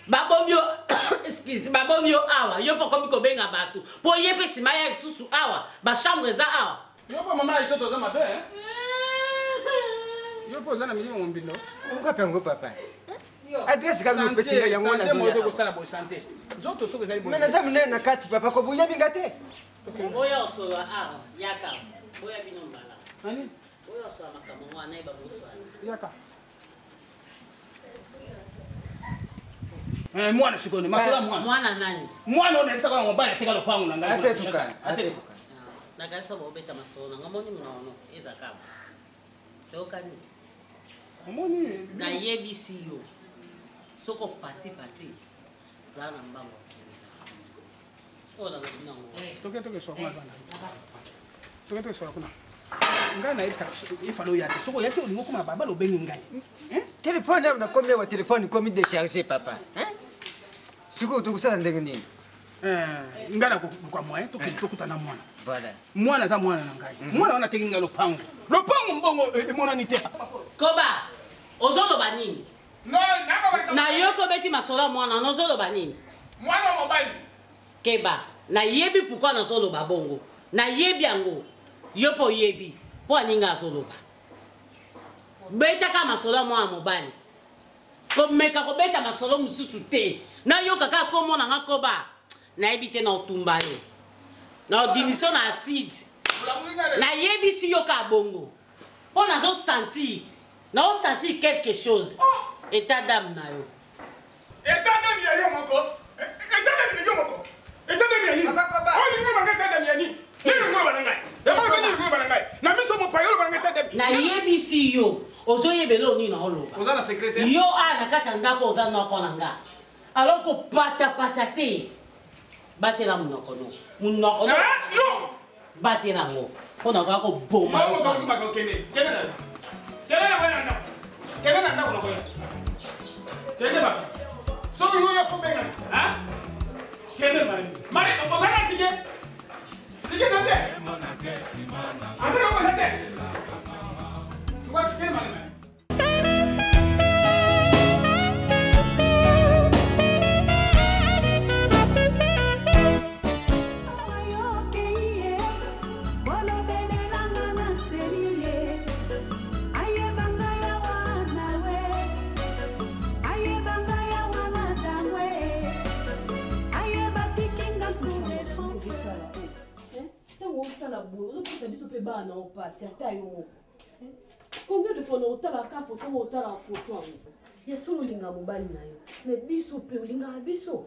S17: babomio excuse babomio awa yo poko ko benga batu po yepe sima ya susu awa ba chambre za awa
S14: yo pa mama itoto za mabe yo poza na milimo mbindo
S19: Ngo papa. Adresse ka yo pesi ya ngona
S14: santé moto ko sala bo santé zoto soko zali bo
S19: mena za munene kati papa ko buya bingate
S17: boya osola awa yaka boya binombala ani boya osola makamo mwana iba boswana
S14: yaka mwana sikoni masola
S17: mwana nani
S14: mwana onetsa kwa ngobala teka lopango na ngai
S17: ate nagalisa bobeta masola ngamoni munono eza kama tokani
S14: amoni
S17: na yebisi yo soko pati zana mbango ola ngina ngo
S14: toke so kuna bana toke so kuna ngana ibsa ifalo yake soko yake ulingo kuma baba lo bengi ngai
S19: téléphone na kombe wa téléphone komi décharger papa siko tukusala ndenge nini
S14: ngana kwa moyen tokutana mwana
S19: voilà
S14: mwana za mwana na ngai mwana wana tekinga lopango mbongo emonani te
S17: koba ozoloba nini na yoko beti masola mwana nozoloba nini
S14: mwana mobali
S17: keba na yebi pourquoi nazoloba bongo na yebi yango yo po yebi po aninga azoloba beta kama masola mwana mobali komeka kobeta masolo mosusu te nayoka kaka komona nga koba nayebi te na otumba yo na odiniso na acide nayebisi yo ka bongo mpo nazosentir quelque chose état d'âme na yo
S14: état d'âme ya yo moko état d'âme ya yo moko état d'âme ya nini olingo banga état d'âme ya nini nilingo bana ngai yabaka nilingo bana ngai na miso mopayolo banga état d'âme
S17: nayebisi yo ozoyebela onini na oloba
S14: oza na secrétaire
S17: yo na kati ya ndako oza noko na nga alors kopatapata te batela monoko no monoko no
S14: yo
S17: batela ngo mpo na kaka koboma
S14: kende na ndako na koya kende baka soki yo ya fobenga kende mari ozana tike sikisa te ate nakoza te kende mari
S4: Combien de fois on t'a la photo, on t'a la photo. Il y a solo linga mobile na yo. Mais biso pe linga biso.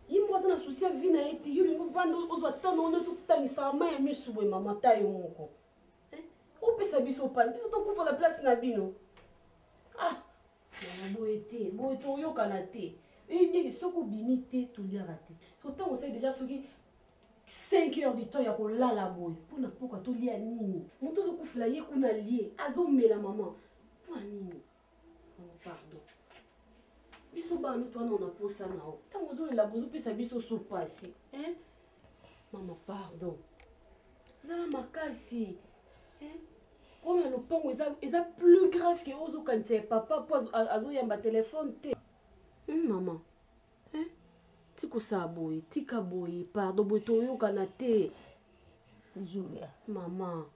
S4: Yimwa sana souci vie na été yo lingo vando ozo tano on so tangisa ma misu we mama tayo moko. O pesa biso pa biso to kufa la place na bino. Ah. Bo été yo kana te. Et bien soko bimité to lira te. So tant on sait déjà ce qui 5 heures du temps ya kolala boy pona poka to lia nini moto zo kufula ye kuna lie azomela maman po nini pardon biso ba nous toi on a posa na o tango zo la bozo pesa biso so pasi maman pardon zala makasi comme le pongo eza plus grave que ozo kantie papa po azo yamba téléphone te maman Tiko saboy, tika boy, pardon, boy toyo kanate.
S12: Julia.
S4: Maman.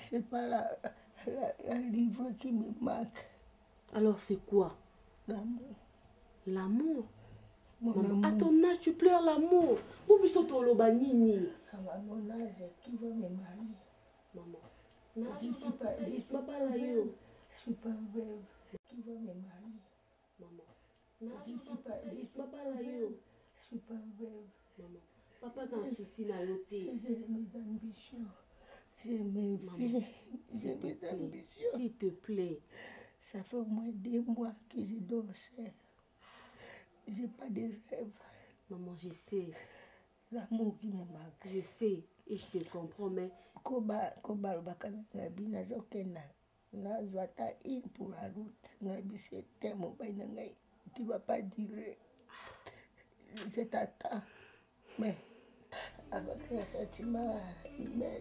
S12: C'est pas la livre qui me manque.
S4: Alors c'est quoi?
S12: L'amour.
S4: L'amour?
S12: Maman,
S4: à ton âge, tu pleures l'amour. Où biso tolo banini?
S12: À mon âge, qui va me marier?
S4: Maman.
S12: Je suis pas veuve. Qui va me marier?
S4: Maman.
S12: Je suis pas veuve.
S4: Maman, papa a un souci dans l'autre.
S12: J'ai mes ambitions. J'ai mes vies. J'ai mes ambitions.
S4: S'il te plaît.
S12: Ça fait au moins 2 mois que je dors seule. J'ai pas de rêve.
S4: Maman, je sais.
S12: L'amour qui me manque.
S4: Je sais. Et je te comprends, mais...
S12: Koba bakana bina jokena. Na zwata in pour la route. Na bise temo baina ngai. Tu vas pas dire, je t'attends, mais avec un sentiment humain.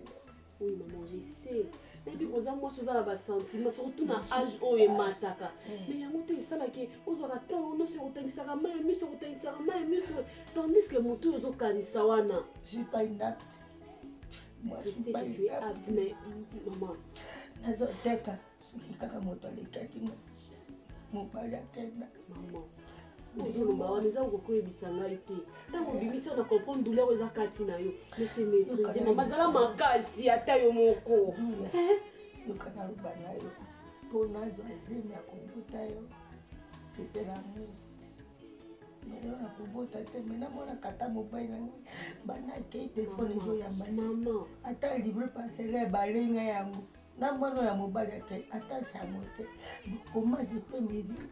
S4: Oui, maman, je sais. Et puis, aux amours, aux amours, sentiments, surtout dans l'âge où il mataka. Mais il y a un moteur, ça là qui, aux amateurs, on se retient, ça ramène, on se retient, ça ramène, tandis que le moteur, aux okanisawana.
S12: Je suis pas une apte.
S4: Moi, je sais que tu es apte, mais maman.
S12: Nazoteka, kaka moto alekaki mobali atenda.
S4: Maman. ozoloba wana eza kokoyebisa ngai te ntango obimisi na comprendre douleur eza kati na yo mais c'est maîtrisé mama zala makasi ata yo moko
S12: yoka naloba na yo mpona azemi ya kobuta yo c'était l'amour lelo nakobota te me namonaka ata mobali nango banakei telefone ezoyamba ata livre parcele balenga yango na mwana ya mobali ake ata sango te comment je peux me vivre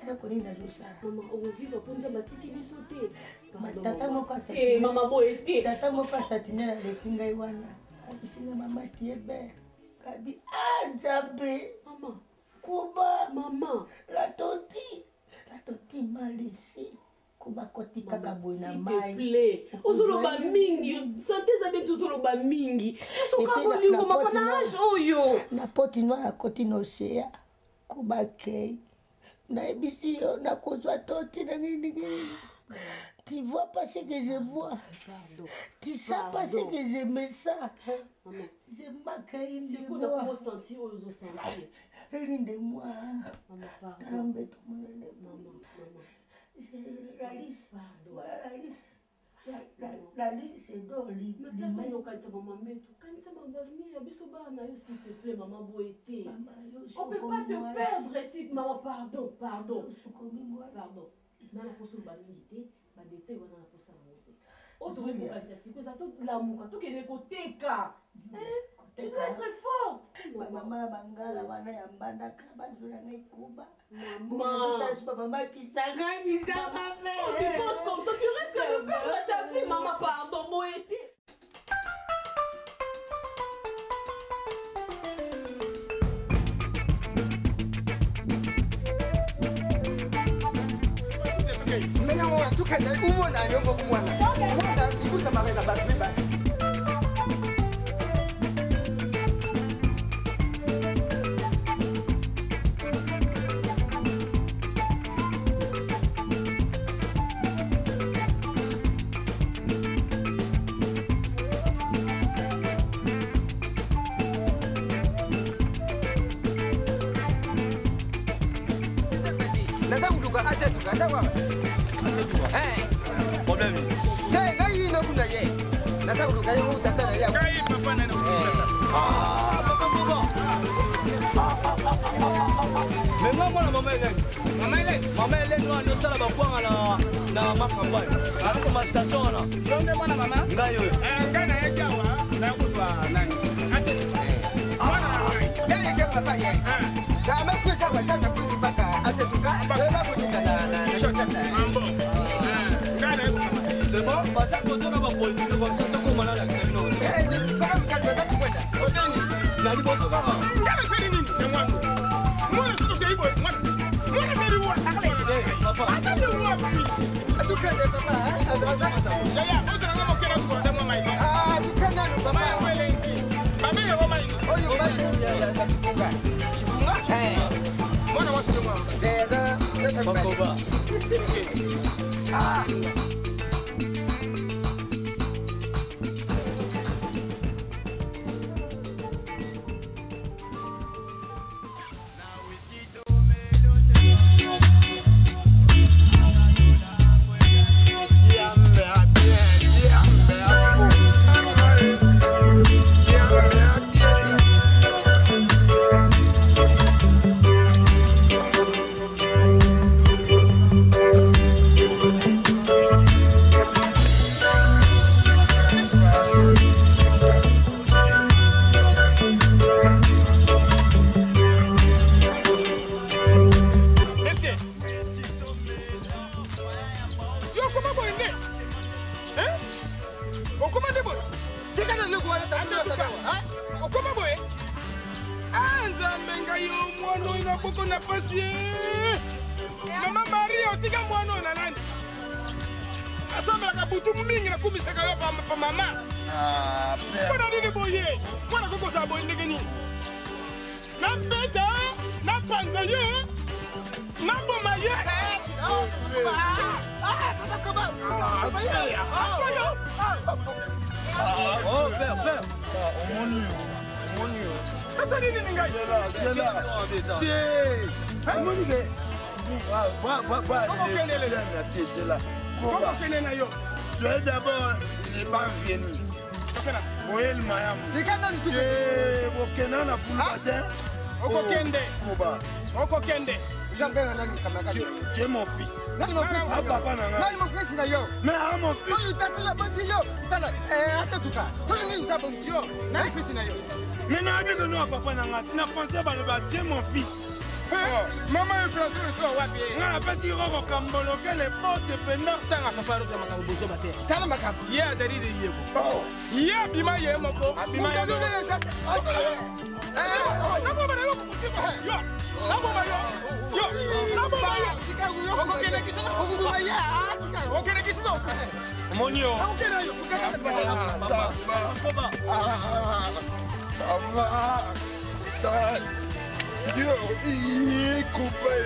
S12: eloko nini nazosala
S4: ovivre mpo nzambe atiki biso te
S12: tata moko asatine aleki ngai wana abisinga mama tiebe kabi nzambe kuba
S4: mama
S12: la toti malisi kuba koti kaka boye na mai
S4: ozoloba mingi sante eza bete ozoloba mingi soka bolingo mama na age oyo
S12: na poti noir akoti na océan kuba kei naebisi yo nakozwa toti na nini. Tu vois pas ce que je vois. Tu sais pas ce que je me sens. Je manque une de moi. Rinde-moi.
S15: Maman, pardon.
S12: Tarambete monene.
S15: Maman.
S12: Lali, c'est Dolly.
S15: Mais personne n'a qu'à dire maman, mais tout. Quand ça va venir, s'il te plaît, maman, Boété. On ne peut pas te perdre ici, maman, pardon. Pardon. Dans la poste de l'unité, la détail, on a la poste de l'unité. On doit me dire, c'est que ça, tout l'amour, tout est côté cas. Tu dois être forte.
S12: Maman, Bangala, wana ya mbandaka, bazula ngai kuba.
S15: Maman,
S12: qui s'agagne, ça va faire.
S15: Tu penses comme ça, tu risques de perdre ta vie, maman, pardon, Boété.
S19: Menyango tukende umona yongo kumwana. Mwana ikuta marena babiba.
S5: Problème. Mais moi, maman Hélène, nous sommes dans ma campagne. À ma station. Maman? C'est bon? Parce que quand on va politique comme ça, on va la Ah!
S14: Mama Maria, otika mwana na nani? Asamba ka butu mingi na kumisaka yo pa mama. Ah, pera. Nini boye? Mwana koko sa boye ndenge nini? Na beta, na panza ye. Na boma ye.
S5: Oh, père.
S14: Asa nini ningai?
S5: C'est là.
S14: Monique. Comment qu'elle est là?
S1: Soyez d'abord, il n'est pas venu. Voyez le mayam. Bokena na Fulbata.
S14: Okokende.
S1: Koba.
S14: Okokende.
S1: Tu es mon fils.
S19: Nani mon fils?
S1: Papa nanga.
S19: Nani mon fils na yo?
S1: Mais à mon fils.
S19: Oyo tatu ya boti yo. Tala, atatuka. Tolo ni nzabo yo. Nani fils na yo?
S1: Mais na bi que nous papa nanga, tu n'as pensé pas le tu es mon fils.
S14: Maman est française, je suis wapi.
S1: Na pesi roko kambolo kele bosse penda.
S14: Tanga papa ro kama kabuzo bate.
S19: Tala makabu.
S14: Ye azali de yeko. Oh. Ye bima ye moko.
S1: Bima ye.
S14: Nako bana yo kutima. Yo. Nako ba yo. Yo. Nako ba yo. Koko kene kisana koko ba ya. Koko kene kisana.
S1: Monio.
S14: Koko kene yo.
S1: Papa. Papa. Ça va. Yo, il coupé.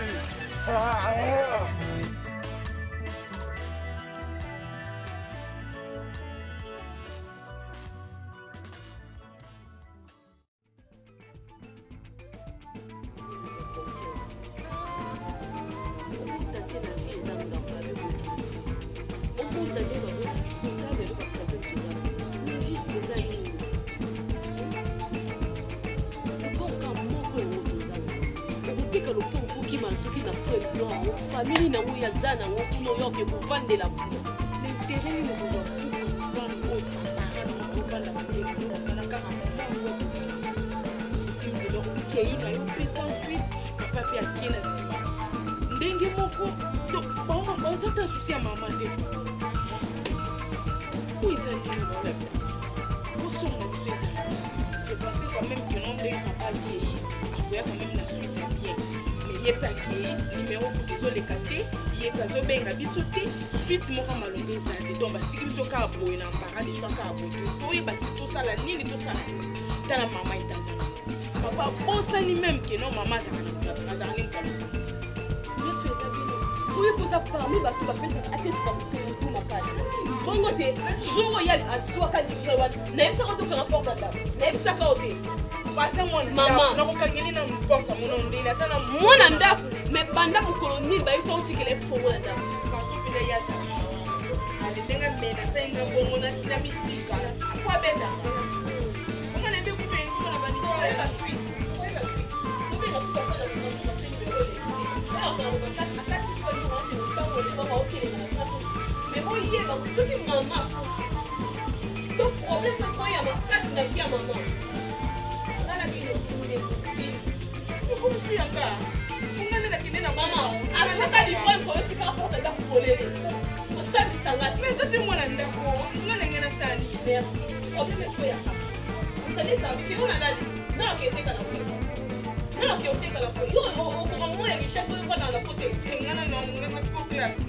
S15: soki na plan yango famille nango yaza nango kuna oyo oke kovandela kuna na intere nini kozwa kovanda bandekosala kaka osimzela okei na yo mpe sans suite papa mpe akie na nsima ndenge moko baza ta susi ya mama te oyo eza nini naolakisa osonga na biso ezala je pensais quand même que non ndenge papa akei akoya quand même na suite ya bien mais ye mpe akei numéro pour ezoleka te ye mpe azobenga biso te suite moko malongo ezala te donc batiki biso kaka boye na mpara de choix kaka boye toyeba te tosala nini tosala nini tala mama etazala papa osani même ke non mama azala nini mokalakansi nyonso eza bino oyo koza parmi bato bapesaka atetuka motu makasi bongo te jour oyo azwaka livre wana nayebisaka tokanga porte ndako nayebisaka o te mwana ndako me banda mokolo nini bayebisa otikela efongo na ndako mais oyeba soki mama to problème na koya makasi na vie ya mama ngana bino impossible okomosuyanga onganelakende na mama azwaka livre koyotika porte ndako polele osambisanga te eza te mwana ndako nganenge nasali merci problème ekoyaka otalisa bisi ngo nalali naloke etekala po naloke otekala po yo okoma mo ya richesse oyo mpana na pote ngana po classe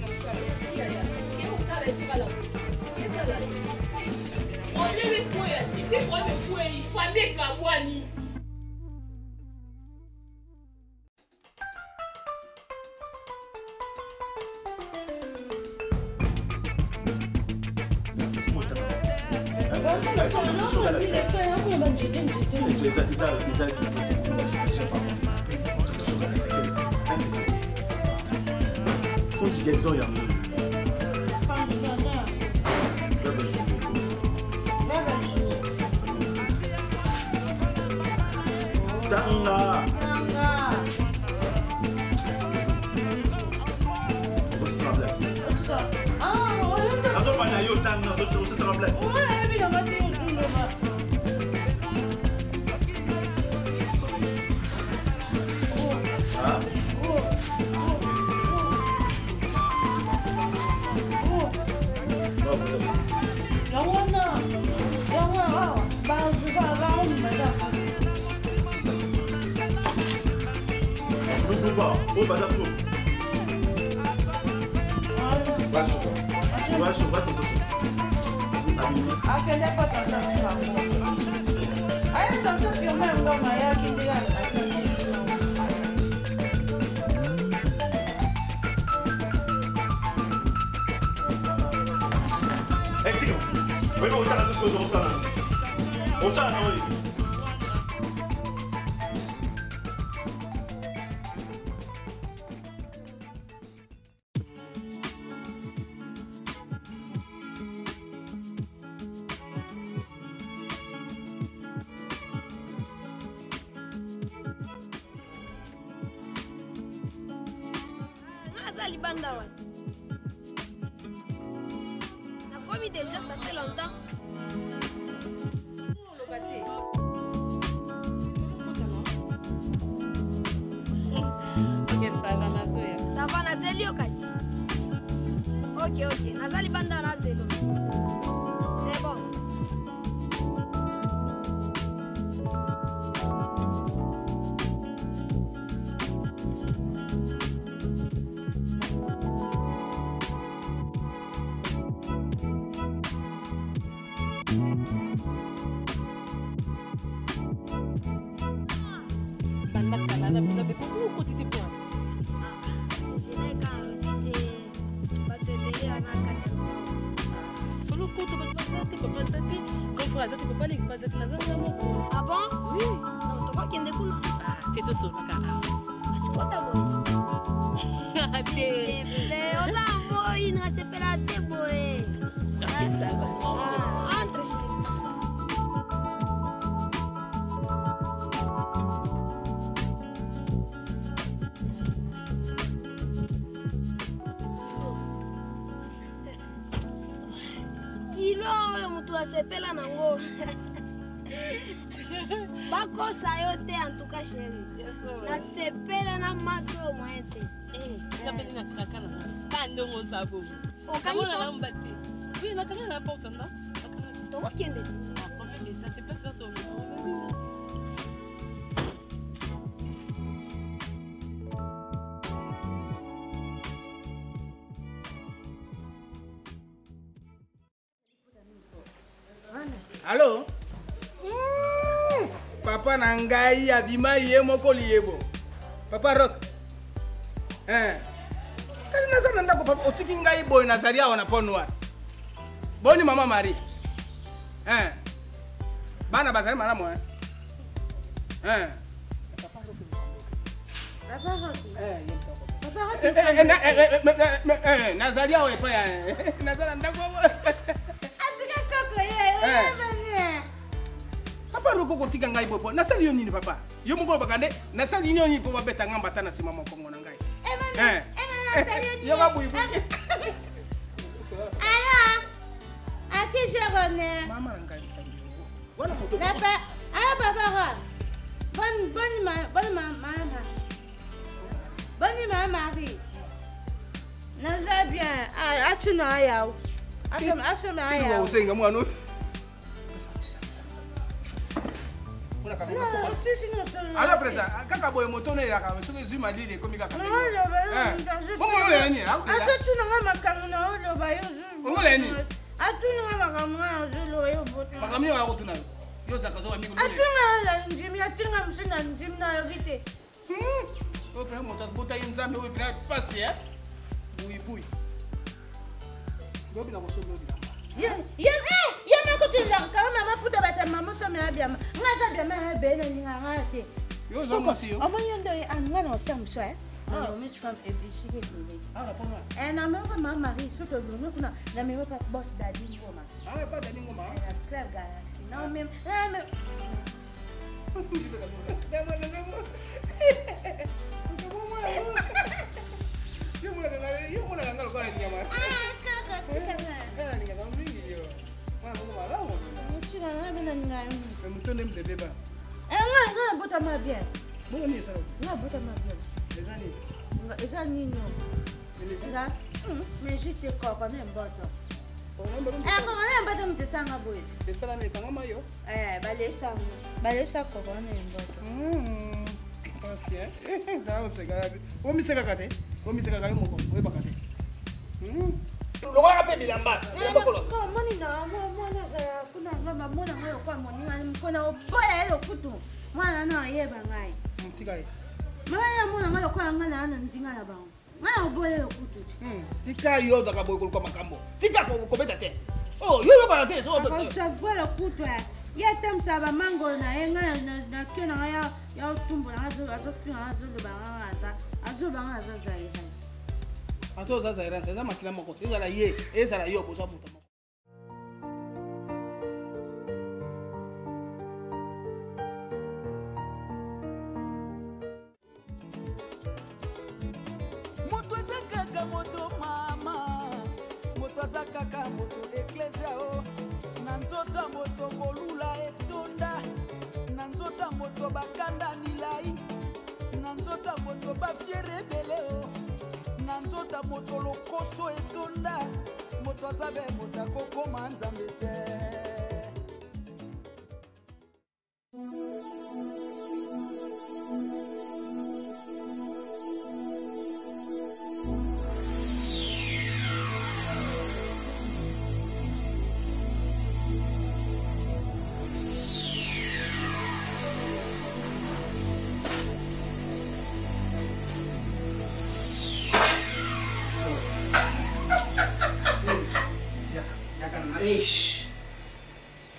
S15: olele poya esi problème poyi fande kabwani
S18: conjugaison ya mungu tanga azobana yo tanga osesaka Oh, bah d'accord. Va sur toi. Va sur toi.
S10: Ah, qu'elle n'est pas tant ça. Ah, elle est tant ça que même dans ma yard qui est
S18: là. Eh, Tigo. Oui, on t'a dit ce qu'on s'en a. On s'en a, oui.
S20: Déjà, ça fait longtemps.
S15: Ok, ça va, Nazoya.
S20: Ça va, Nazelio, kasi. Ok. Nazali banda Nazelo. C'est bon. Ah bon? Oui. Non, tu vois qu'il y a des coups.
S15: Ah, t'es tout seul, Makara.
S20: C'est quoi ta voix? On a un mot, il ne s'est pas la déboé.
S15: Ok, ça va.
S20: Entre chez nous. oyo moto asepela nango bakosa yo te en tout cas chéri nasepela na maso moyen te
S15: napeli na kraka na ndongo sabo
S20: okangona
S15: te oui nakanga na porte nda
S20: tokokende te
S15: problème eza te place ça
S14: Allô? Papa Nangai abima ye moko liebo. Papa Rock. Kali nasa nanda ko papa otiki ngai boy nazaria wana ponwa. Boni mama Marie. Bana bazali malamu
S8: Papa Rock.
S14: Nazaria wepa ya. Nazara ndako. Papa Roko kotika ngai bopo. Nasali yo nini papa? Yo moko bakande, nasali yo nini po babeta ngamba tana sima moko ngona ngai. Yo ba buyi buyi.
S8: Aya. Aki Jérôme.
S14: Mama ngai sali.
S8: Wala moto. Papa, aya papa. Bonne Marie. Naza bien. Atu na aya. Asema aya.
S14: Yo usenga mwana. Alors presa kaka boye moto ne ya ka soki zui malili komi kaka. Bongo le ni.
S8: Atu na makambo na olo ba yo.
S14: Bongo le ni.
S8: Atu na makambo na olo yo boto.
S14: Makambo yo ako tuna. Yo zaka zo amigo.
S8: Atu na la njimi atinga msina njimi na yogite.
S14: O pe moto bota inzambe we bina pasi bui. Gobi na kosomo bila.
S8: Yo moko tindaka kama mama puta bata mama somme abia. Ngaza bia ma bena ninga ngate.
S14: Yo zo masi yo.
S8: Omo yendo angana otamsha na miss femme ebishike dole.
S14: Ah pona.
S8: Na mama mama Marie soto dole kuna na mema pa boss daddy ngoma.
S14: Pas daddy ngoma.
S8: Na Claire Galaxy. Na mem
S14: Yo mwana ngalo kwa ni nyama. Mutone mbebeba.
S8: Nga bota ma bien.
S14: Bongo ni sawa.
S8: Nga bota ma bien.
S14: Ezani.
S8: Eza nini? Nga. Mais je te comprends même bota. Kona mbata mtesanga boy.
S14: Tesala ni tangama yo.
S8: Balesa kona mbata.
S14: Kasi Dawo segabi. Omiseka kate. Omiseka kate moko. Weba kate. Lokola pe bilamba.
S8: Ko moni na mwana za kuna ngoma mwana ngayo kwa moni ngani mkona oboya yo kutu. Mwana na yeba ngai.
S14: Mtikai.
S8: Mwana mwana ngayo kwa ngana ana ndinga ya bango. Ngana oboya yo kutu.
S14: Tika yo za kaboy kwa makambo. Tika ko beta te. Oh, yo ba te so.
S8: Ka vola kutu. Ya tamsa ba mango na yenga na kena ya tumbo na azo finga azo banga za zai.
S14: Ato za zaira za makila moko. Ezala ye, ezala yo ko sabuta moko.
S21: Moto zakaka moto mama. Moto zakaka moto eklezia o. Nanzota moto kolula etonda. Nanzota moto bakanda milai. Nanzota moto bafiere bele o. Nanzota moto lokoso etonda. Moto azabe moto akokoma nzambe te.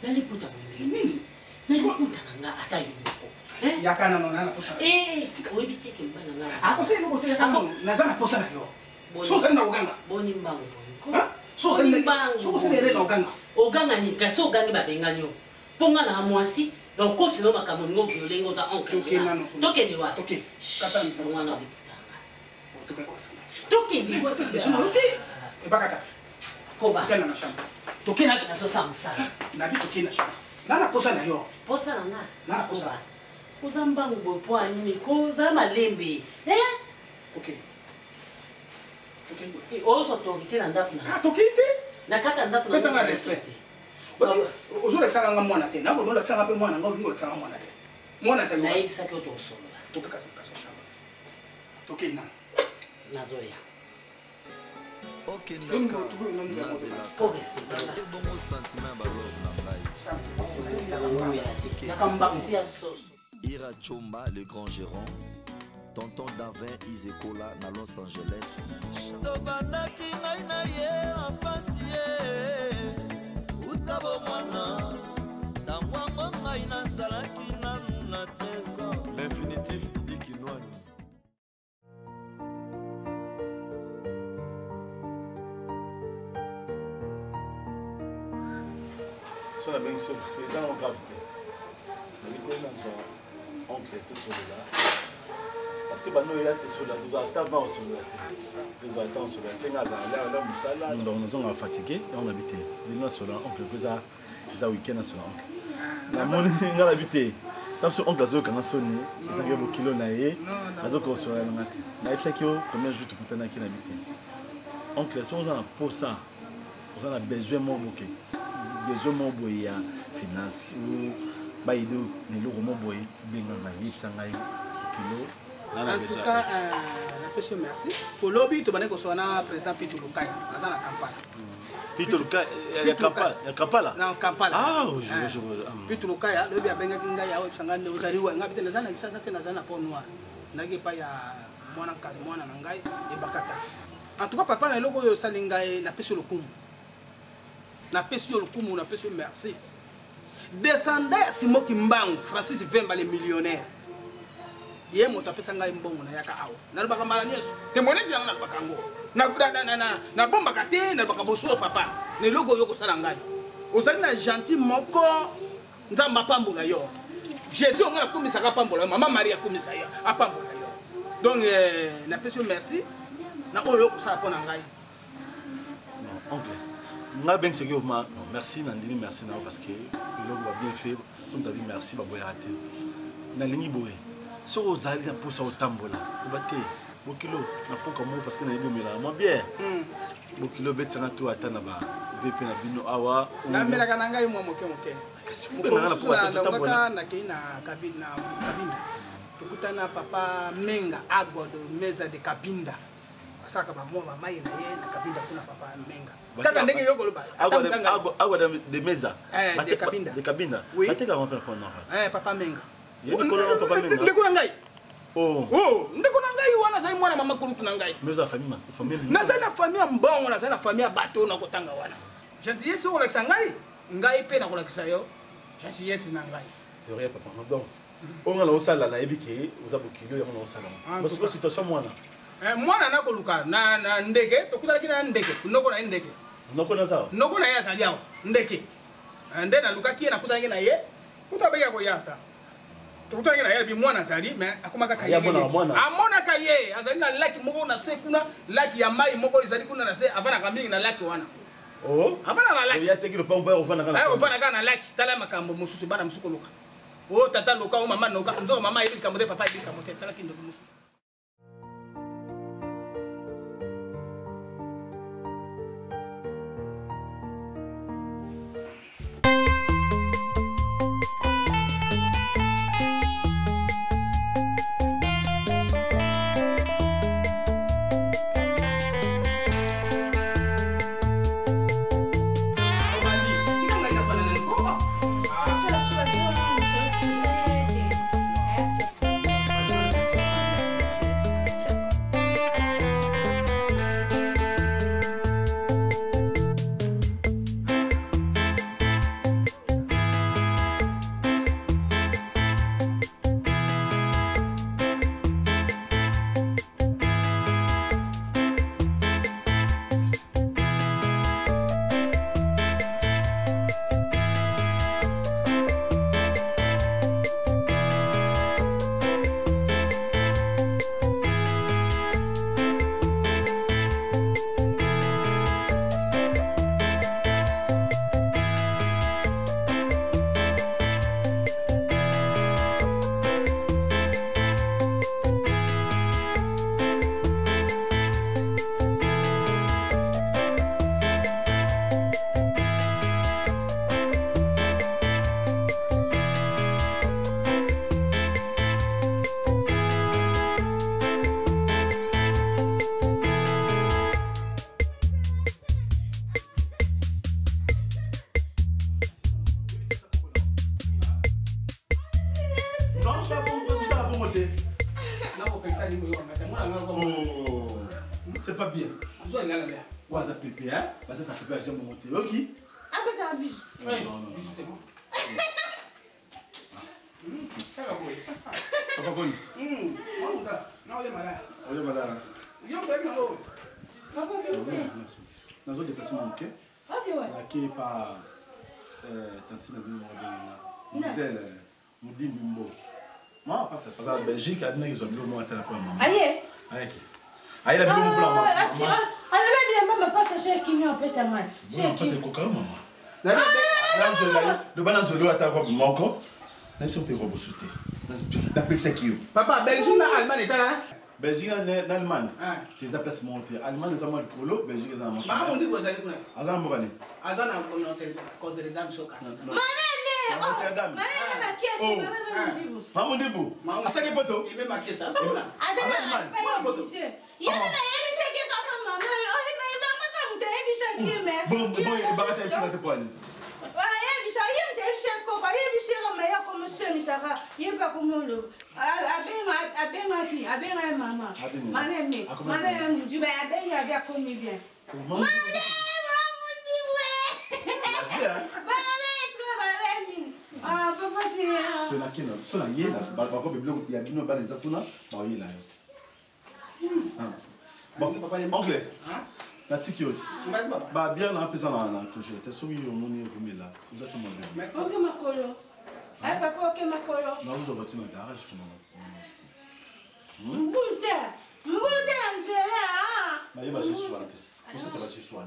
S17: Naliputa nini? Naliputa nanga ata yoko.
S14: Yakana no nana posa.
S17: Tika webi teke mbana nanga.
S14: Ako se no kote yakana nazana posa na yo. So senda uganga.
S17: Boni mbango.
S14: So senda rena uganga.
S17: Uganga ni kaso gangi babenganyo. Ponga na mwasi. Donc kosi no makambo ngo violengo za oncle. Toke ni wa.
S14: Okay. Kata ni
S17: sawa na.
S14: Toke ni wa. Sema rote. Ebakata.
S17: Koba.
S14: Kana na shamba.
S10: tokena
S15: nazosamusala
S10: nabi tokena nana posa na yo
S15: posa na nga
S10: nana posa
S15: koza mbangu boye po anini koza malembe ozo toki te na ndako na
S10: toki te
S15: na kati ya ndako
S10: pesanga respect ozolakisanga nga mwana te nako olakisanga mpe mwana nga olingi olakisanga mwana te mwana ezali
S15: nayebisaki oyo tosolola
S10: tokekasa shamba tokena
S15: nazoya
S16: Ira Chomba, le grand gérant, tonton Davin Izekola na Los Angeles.
S21: Tobandaki ngai na ye en pasie utabo mwana tangwango ngai nazalaki nanu na trésor.
S16: L'infinitif Ikinwani.
S18: So la benzo, c'est dans le grave. On est dans son oncle était sur là. Parce que nous il a été sur là, nous attendons sur là. Nous attendons sur là. Là musala. Donc nous sommes fatigués, on habite. Nous sommes sur là, oncle que ça week-end sur oncle. La moni on habite. Tant sur oncle azo kana soni, tangi bo kilo na ye. Azo ko sur là ngate. Na ipsa kio combien jours tu peux t'en qui habite. Oncle si on a pour ça. On a besoin mon bouquet. Besoin mon boy ya finance ou ba ido ne lo mon boy benga na yipsa ngai kilo.
S10: En tout cas, je merci. Pour le lobby, tu vas aller président Pitou Lukai, dans la campagne.
S18: Pitou Lukai, il y a Kampala.
S10: Non, Kampala.
S18: Ah, je vois.
S10: Pitou Lukai, le lobby a bien gagné, il y a Sangane, vous arrivez, on a bien des années, ça c'est dans un apport noir. N'a pas ya mwana kali mwana nangai et bakata. En tout cas, papa na logo yo salingai na peso lokumu. Na peso lokumu, na peso merci. Descendant Simo Kimbangu, Francis Vemba le millionnaire. Ye moto apesa ngai mbongo na yaka awa na lobaka mala nyeso temone dia na bakango na bomba kate na baka boso papa ne logo yo ko sala ngai ozali na gentil moko nzamba pambola yo Jésus on a komisa ka pambola mama Maria komisa ya apambola yo donc na peso merci na oyo ko sala pona ngai
S18: oncle nga ben c'est que merci Nandini merci na parce que le logo va bien fait somme ta vie merci ba boya raté na lingi boye so ozali na posa otambola obate bokilo na poka mo parce que na yebomela mo bien bokilo betanga to atana ba VP na bino awa
S10: na mela kana ngai mo moke
S18: kasi na poka to tambola
S10: na kina kabina tukutana papa Menga Agodo meza de Kabinda saka ba mo mama ye na ye na Kabinda kuna papa Menga kaka ndenge yoko loba
S18: Agodo de meza
S10: de
S18: Kabinda bateka mo papa na
S10: papa Menga
S18: ndeko
S10: na ngai ndeko na ngai wana zai mwana mama kulutu na ngai
S18: meza famille
S10: na zai na famille mbongo na zai na famille bato na kotanga wana janti yesu kolekisa ngai pe na kolekisa yo janti yesu na ngai
S18: c'est vrai papa donc on a lancé la naibiki uzabukilio ya mwana osala parce que situation
S10: mwana na koluka na ndeke tokutala kina ndeke noko na ndeke
S18: noko na sawa
S10: noko na ya zaliao ndeke nde na luka kia na kutala kina ye kutabeka ko yata tukutana na yeye mwana zali mais akomaka kaye amona kaye azali na laki moko na se kuna laki ya mai moko izali kuna na se avana kamingi na laki wana avana na laki
S18: ya teki le pamba ovana kana
S10: ovana kana laki tala makambo mususu bana musuko loka tata loka o mama noka ndo mama yeli kamode papa yeli kamode tala kindo mususu
S18: C'est pas bien. Ouais, ça pépé, hein? Parce que ça fait pas jamais monter. Ok?
S10: Ah, mais c'est un bijou.
S18: Non. Papa Bonnie.
S9: Non, on est malade.
S18: On est malade.
S10: Papa, bien.
S18: Dans un déplacement, ok?
S10: Ok, ouais.
S18: Qui est par Tantine Gisèle Moudi Mimbo. Moi, parce que la Belgique a donné qu'ils ont mis au moins à tel point.
S10: Aïe.
S18: Aïe, la Bible blanc.
S10: Maman, pas chercher qui m'a fait sa main.
S18: C'est coca, maman. Le banan de l'eau à ta robe, manquant. Même si on peut rebosser. D'après ce qui est.
S9: Papa, Belgique, Allemagne, est là.
S18: Belgique, Allemagne. Tes appels montés. Allemagne, les Allemands, le colo. Belgique, les Allemands.
S9: Maman, on dit que vous allez quoi?
S18: Azan Bourani.
S9: Azan, on a contre les dames choc.
S18: Maman Debou. À ça qui est poteau.
S9: Il m'a marqué ça.
S18: Bon, il va rester sur la poigne. Bon, oncle, la tikiot. Bah bien en pesant la couche. T'es sûr qu'il y a un là. Vous êtes mon bien.
S10: Ok ma colo. Ah papa, ok ma colo.
S18: Non, vous aurez dans le garage.
S10: Mbouté, Angela.
S18: Mais il va chez soi. Vous ça va chez soi.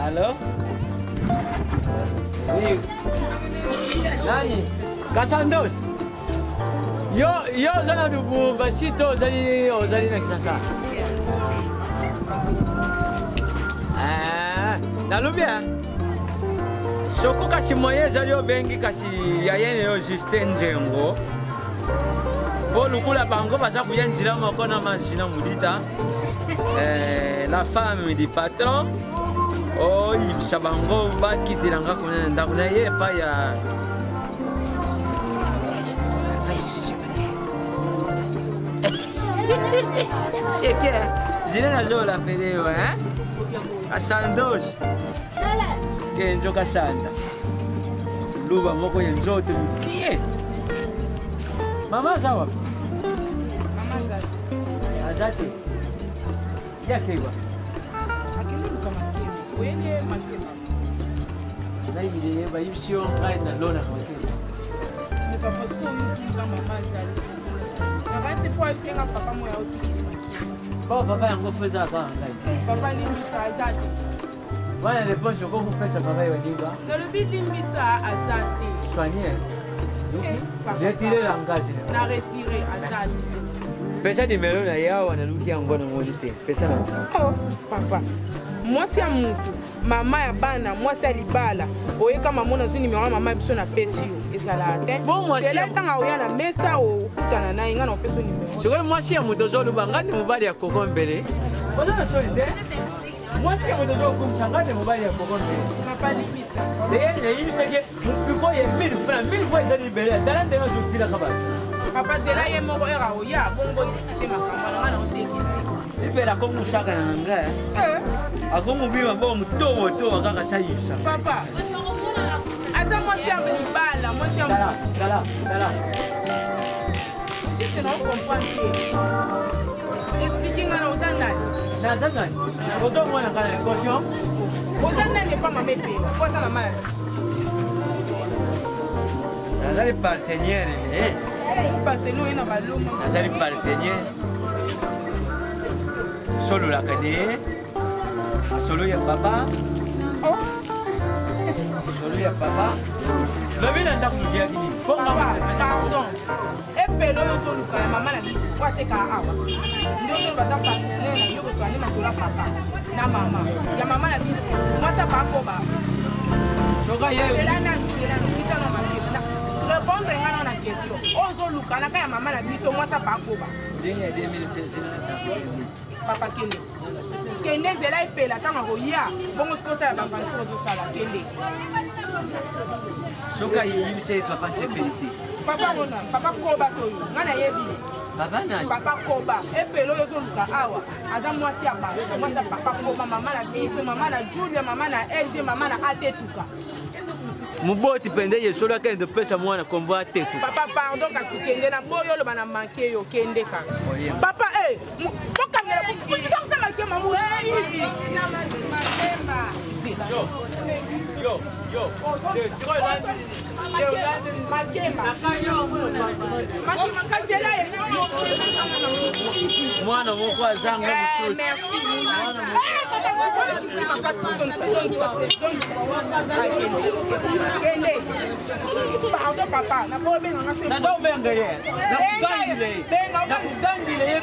S19: Halo? Oui. Nani? Kasandos. Yo zana dubu basito ozali na kisasa. Nalobi soko kasi moye ezali obengi kasi yayene yo Justin Nzengo. Po lukula bango baza kuya nzela moko na Majina Mulita. La femme du patron. Oh, yibisa bango bakitilanga kuna ndako na ye pa ya Cheque, je n'ai pas l'appelé, hein? Kashandosh. Kenjo Kashanda. Luba moko ya nzoto mukie. Mama zawa.
S3: Mama zawa.
S19: Azate. Yakewa.
S3: Akili kama sisi. Wewe makema.
S19: Na ile bayibisio ngai na lona kwa kile.
S3: Ni papa ko yuki kama mama zawa. Na kasi kwa finga papa moya utikili makema.
S19: Papa yango feza ba ngai.
S3: Papa ni mbisa azate.
S19: Wana leponso ko kupesa papa yoniba.
S3: Tolobi limbisa azate.
S19: Soigner. Retirer langage.
S3: Na retirer azate.
S19: Pesa numéro na yawa na luki yango na ngoni te. Pesa na.
S3: Oh, papa. Mwasi ya mutu, mama ya bana, mwasi ya libala. Oyeka mama na zini numéro mama biso na pesi yo. Ezala te.
S19: Bon mwasi.
S3: Ela tanga oya na mesa o kutana na inga na peso numéro.
S19: Sikoy mwasi ya mutu zo lubangani mobali ya kokombele. Oza na solide. Mwasi ya mutu zo kumchangane mobali ya kokombele.
S3: Papa libisa.
S19: Leye na yibisa ke mupiko ye 1000 fois za libere. Dala ndenga zutira kabali.
S3: Papa zela ye moko era oya bongo discuter makambo na oteki.
S19: Libera ko mushaka na nga. Ako mubima bo mutobo to kaka sayibisa.
S3: Papa. Aza mwasi ya libala, mwasi ya
S19: Dala.
S3: Juste non comprendre. Expliquer nga na ozanani.
S19: Na zangani. Ozo mwana kana caution.
S3: Ozanani pas mama pe. Quoi ça mama?
S19: Nazali partenaire ne.
S3: Partenaire na baloma.
S19: Nazali partenaire. Solo la kane. Solo ya papa.
S3: Oh.
S19: Solo ya papa. Lobi na ndaku dia kini.
S3: Papa, pardon. Epelo yo solo ka mama na biso. Kwa te ka awa. Ndio solo baza partenaire na yo ko tani masola papa. Na mama. Ya mama na biso. Mwasa pa ko ba.
S19: Soka ye.
S3: Elana kita na mama. Répondre ngana na question. Ozo luka na kaya mama na biso mwasa pa ko ba.
S19: Ndenge ya 2013 na tabu.
S3: Papa kende. Kende zela ipela tanga ko ya. Bongo sikosa ya bafanso zo sala kende.
S19: Soka yibise papa sécurité.
S3: Papa mona, papa koba to yo. Ngana yebi.
S19: Papa na.
S3: Papa koba. Epelo yo zo luka awa. Aza mwasi ya papa. Mwasa papa koba mama na biso, mama na Julia, mama na LG, mama na Atetuka.
S19: Muboti pende yesolo kende pesa mwana kombo atetu.
S3: Papa pardon kasi kende na boyo lo bana manke yo kende ka. Papa toka ngela ku tsa malke mamu. Yo. Siro landi. Yo landi malkema. Makima kasela ye.
S19: Mwana moko azanga mutusi.
S3: Merci. Pardon papa, na po benga ngase.
S19: Na do benga ye. Na kugangile ye.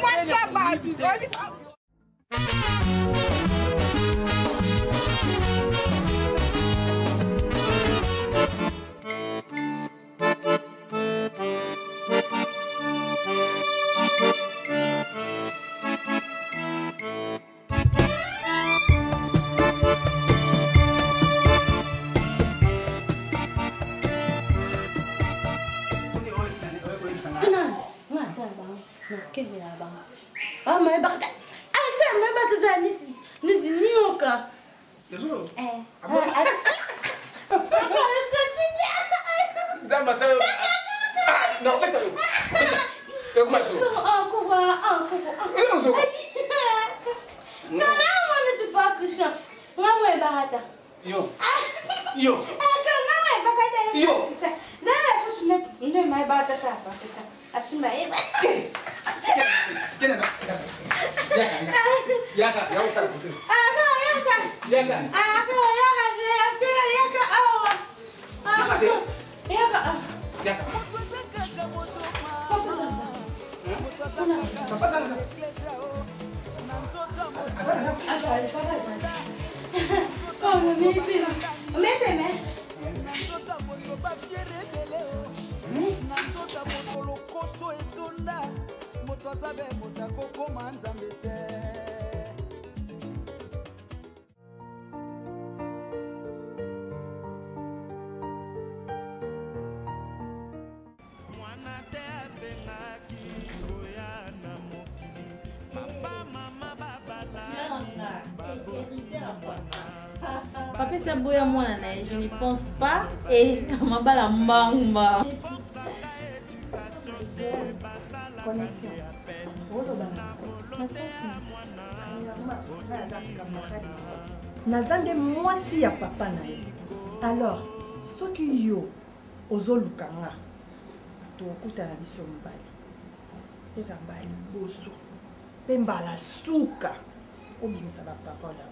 S15: Papa c'est boya mwana na je n'y pense pas et mabala mbamba.
S8: Connexion. Nazande mwasi ya papa na ye. Alors, soki yo ozolukanga tokutana biso mbali. Eza mbali boso. Pe mbala suka. Obimisa ba papa la.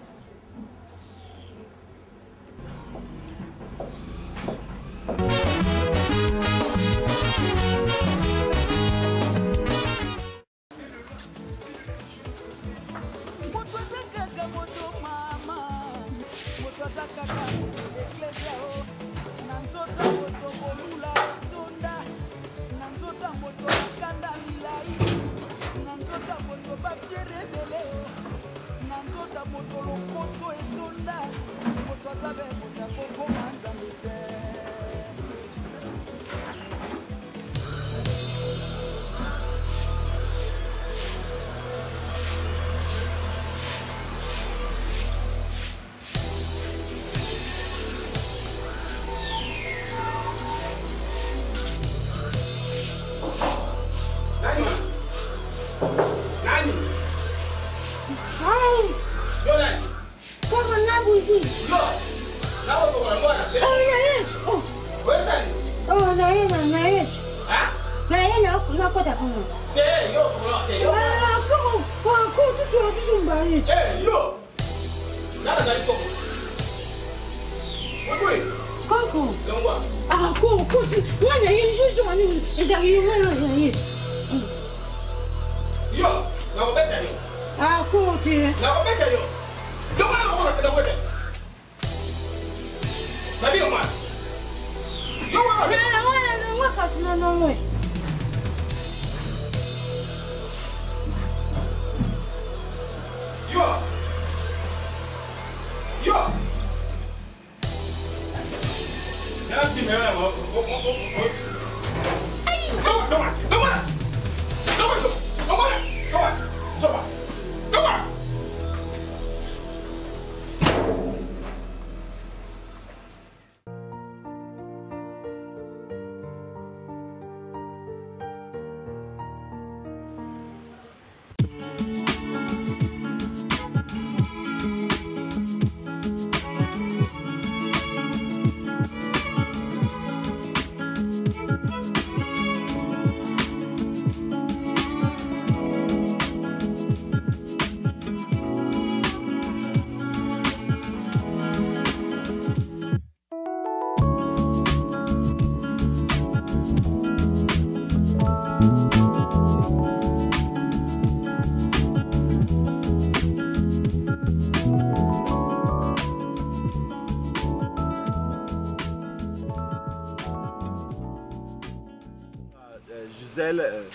S18: Gisèle.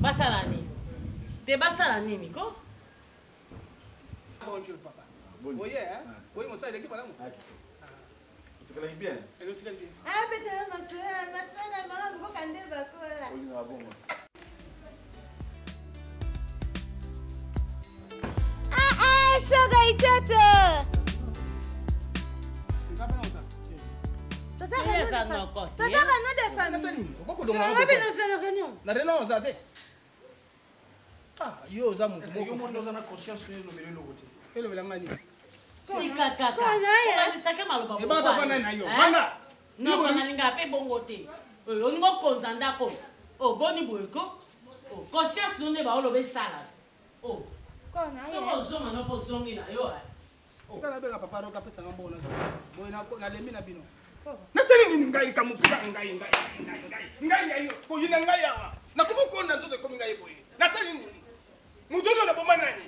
S17: Basala nini? Te basala nini ko?
S14: Bonjour papa. Voyez hein? Voyez mon ça il est qui madame?
S18: Tu connais bien?
S14: Elle tu connais bien.
S20: Ah peut-être ma soeur, maintenant maman vous candé bako là.
S18: Oui, na bon.
S20: Ah shoga itoto. Tozaka no de famille.
S14: Na réunion on zate. Ah, yo za mu. Yo mo ndo za na conscience yo no melelo wote. Ele vela ngani?
S17: Sika kaka. Ona nisake maloba.
S14: E ba ta bana na yo. Bana.
S17: No bana ninga pe bongo te. Oningo konza ndako. O goni boyeko. O conscience no ne ba olobe sala. O. Kona ye. So zonga no po zongi na yo.
S14: O kala be ka papa ro ka pesa ngambona. Boy na lemi na bino. Na seli nini ngai kamukuza ngai. Ngai ko yina ngai awa. nakomokonda nzoto ekomi ngai boye nasali nini moto oyo naboma nani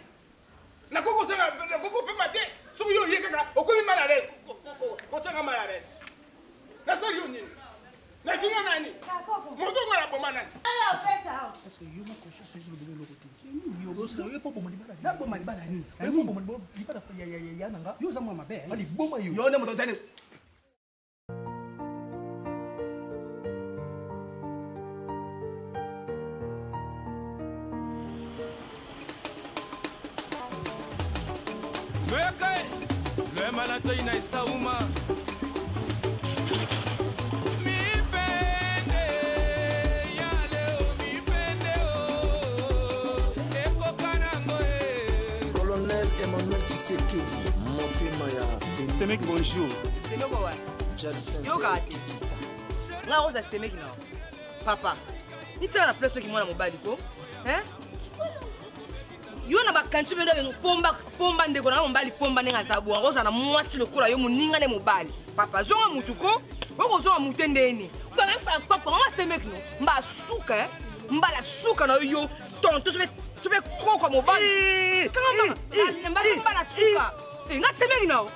S14: nakokopema te soki yo oye kaka okomi malare kotanga malare nasali yo nini nafinga nani moto onga naboma nani
S11: Le malato ina isauma
S16: Colonel Emmanuel Tshisekedi motema ya
S11: Semek bonjour
S22: Senoko wa Yoka ate Nga oza Semek na Papa Nitira na place ki mwana mobali ko Hein Yo na bakanti bendo pomba ndeko na mobali pomba nenga zabu ngoza na mwasi lokola yo muninga ne mobali papa zonga mutuko oko zonga mutendeni papa nga Semek no mba suka mbala suka na yo tonto tu be kroko mobali kama mbala suka nga Semek no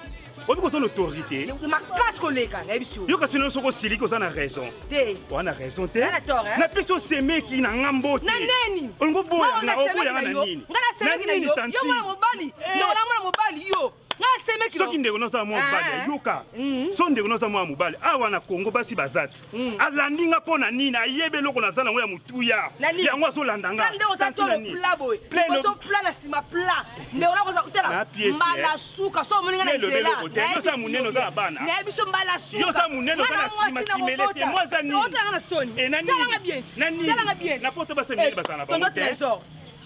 S11: obi ko son autorité
S22: ma casse koleka na biso
S11: yo kasi no soko siliki oza na raison
S22: te
S11: wana raison te
S22: na tort
S11: na peso Semeki na ngambo te
S22: na neni
S11: ongo boya na oboya na nini
S22: ngana Semeki na yo yo mwana mobali ndo na mwana mobali yo ngana Semeki
S11: soki ndeko noza mwa mobali yoka so ndeko noza mwa mobali awa na Kongo basi bazati alandi nga mpo na nini ayebe eloko naza nango ya motuya yango azolanda nga
S22: ndeko oza tolo pla boy ozo pla na nsima pla ndeko nakoza kutala mbala suka so moninga na nzela
S11: yoza munene oza na bana
S22: na biso mbala suka
S11: yoza munene oza na nsima timelesi mwaza nini
S22: otanga na soni
S11: talanga
S22: bien
S11: talanga bien na poto basemeli basana na bango te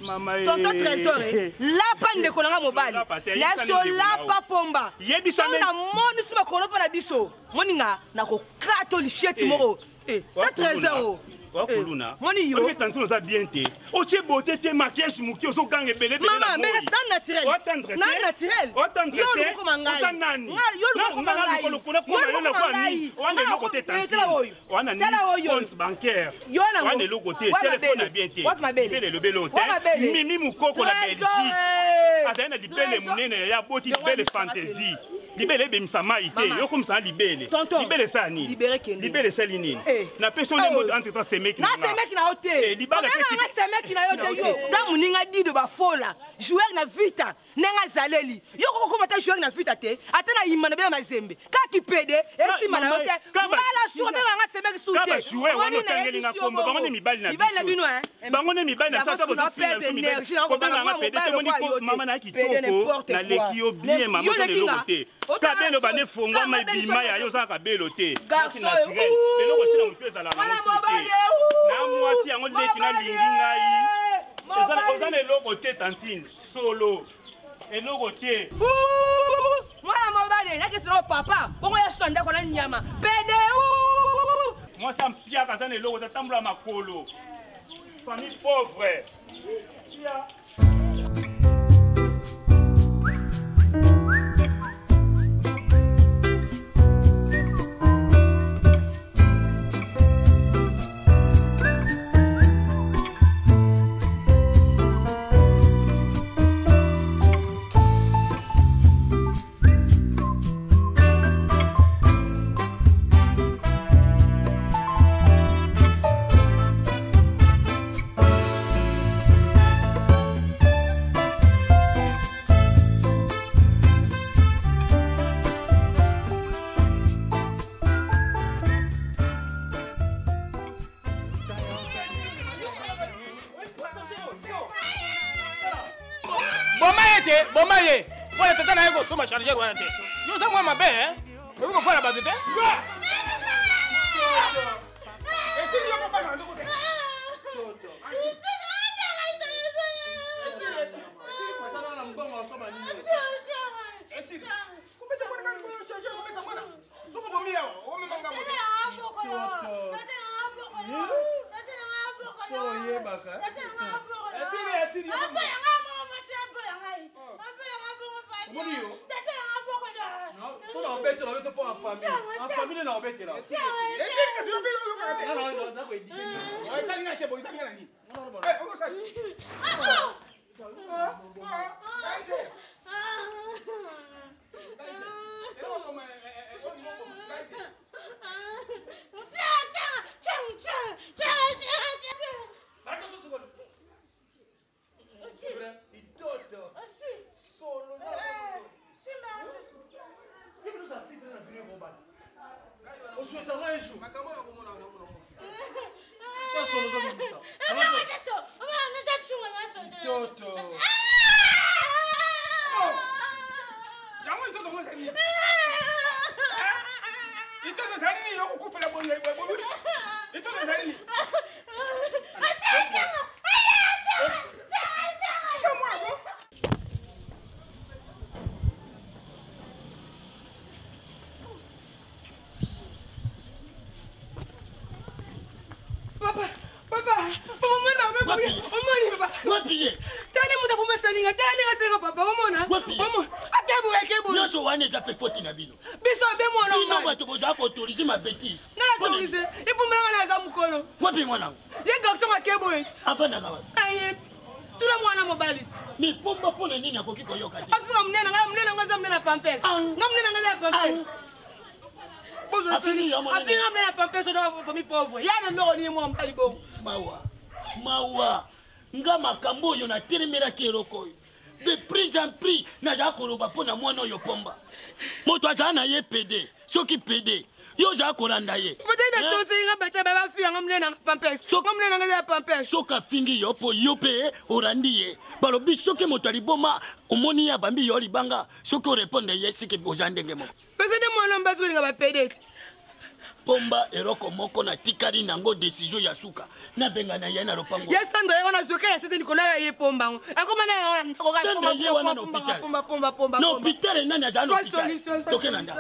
S22: Tonton Trésor, lapa ndeko nanga mobali. Laso lapa pomba.
S11: Yebisame
S22: na moni sima kolopa na biso. Moninga na ko krato lichette moko. Ta Trésor.
S11: Wakuluna.
S22: Moni yo.
S11: Parce que tanto ça bien té. O che beauté té maquillage muki ozo gange belé belé.
S22: Maman, mais c'est naturel. Non naturel.
S11: Otendre
S22: yo ko mangai.
S11: Oza nani?
S22: Yo ko mangai.
S11: Yo ko mangai. Wana le côté tanti. Wana ni compte bancaire. Wana le côté téléphone bien té. Belé le belé hôtel. Mimi mukoko na Belgique. Azana libele munene ya boti libele fantaisie. Libele bemsama ité. Yo comme ça libele. Libele ça ni. Libele ça ni. Na personne mode entre temps Semeki
S22: na Semeki na hotel
S11: libala
S22: na Semeki na hotel yo tamu ninga dido ba fola jouer na vita nenga zaleli yo ko mata jouer na vita te atana imana be mazembe ka kipede esima na hotel mala sur be nga Semeki soute
S11: ka jouer wana tangeli na kombo bango ne mibali na
S22: biso
S11: bango ne mibali na sasa ko
S22: énergie na ko
S11: banga pede te moni ko mama na kitoko na leki yo bien mama to le lokote ka belo bane fongwa ma bima ya yo za ka belo te
S22: garçon
S11: belo ko china mpeza la na mwasi yango leki na lingi ngai ozana eloko te tantine solo eloko te
S22: mwana mobali nakesina papa bongo ya sito ndako na nyama pede
S11: mwasi ampiaka azana eloko te atambola makolo famille pauvre
S14: Bomaye, voilà tata na yego soma charger wana te. Yo za mwa mabe hein. Yo ko fala ba te. Esi yo ko ba na ndoko te. famille na obete là. Non, d'accord, il dit. Ouais, t'as rien, c'est bon, t'as rien dit. Eh, on ça.
S1: Mawa, nga makambo yo na telemera keroko. De prise en prix na ja koroba pona mwana yo pomba. Moto azana ye PD, soki PD. Yo ja koranda ye.
S22: Peut-être tonti nga bata baba fi nga mlena pampers. Nga mlena nga pampers.
S1: Soka fingi yo po yo pe orandi ye. Balobi soki moto aliboma omoni ya bambi yo libanga. Soki répondre yes ki bozandenge mo.
S22: Peut-être mwana mbazo nga ba PD.
S1: Pomba eroko moko na tikari nango décision ya suka na benga na yana lopango
S22: ya sandra yana suka ya sete nikola ya pomba akoma na ko ga pomba
S1: no hôpital nani aza no hôpital tokena nda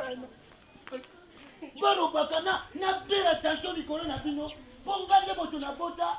S1: baro bakana na pera attention nikolo na bino ponga nde moto na bota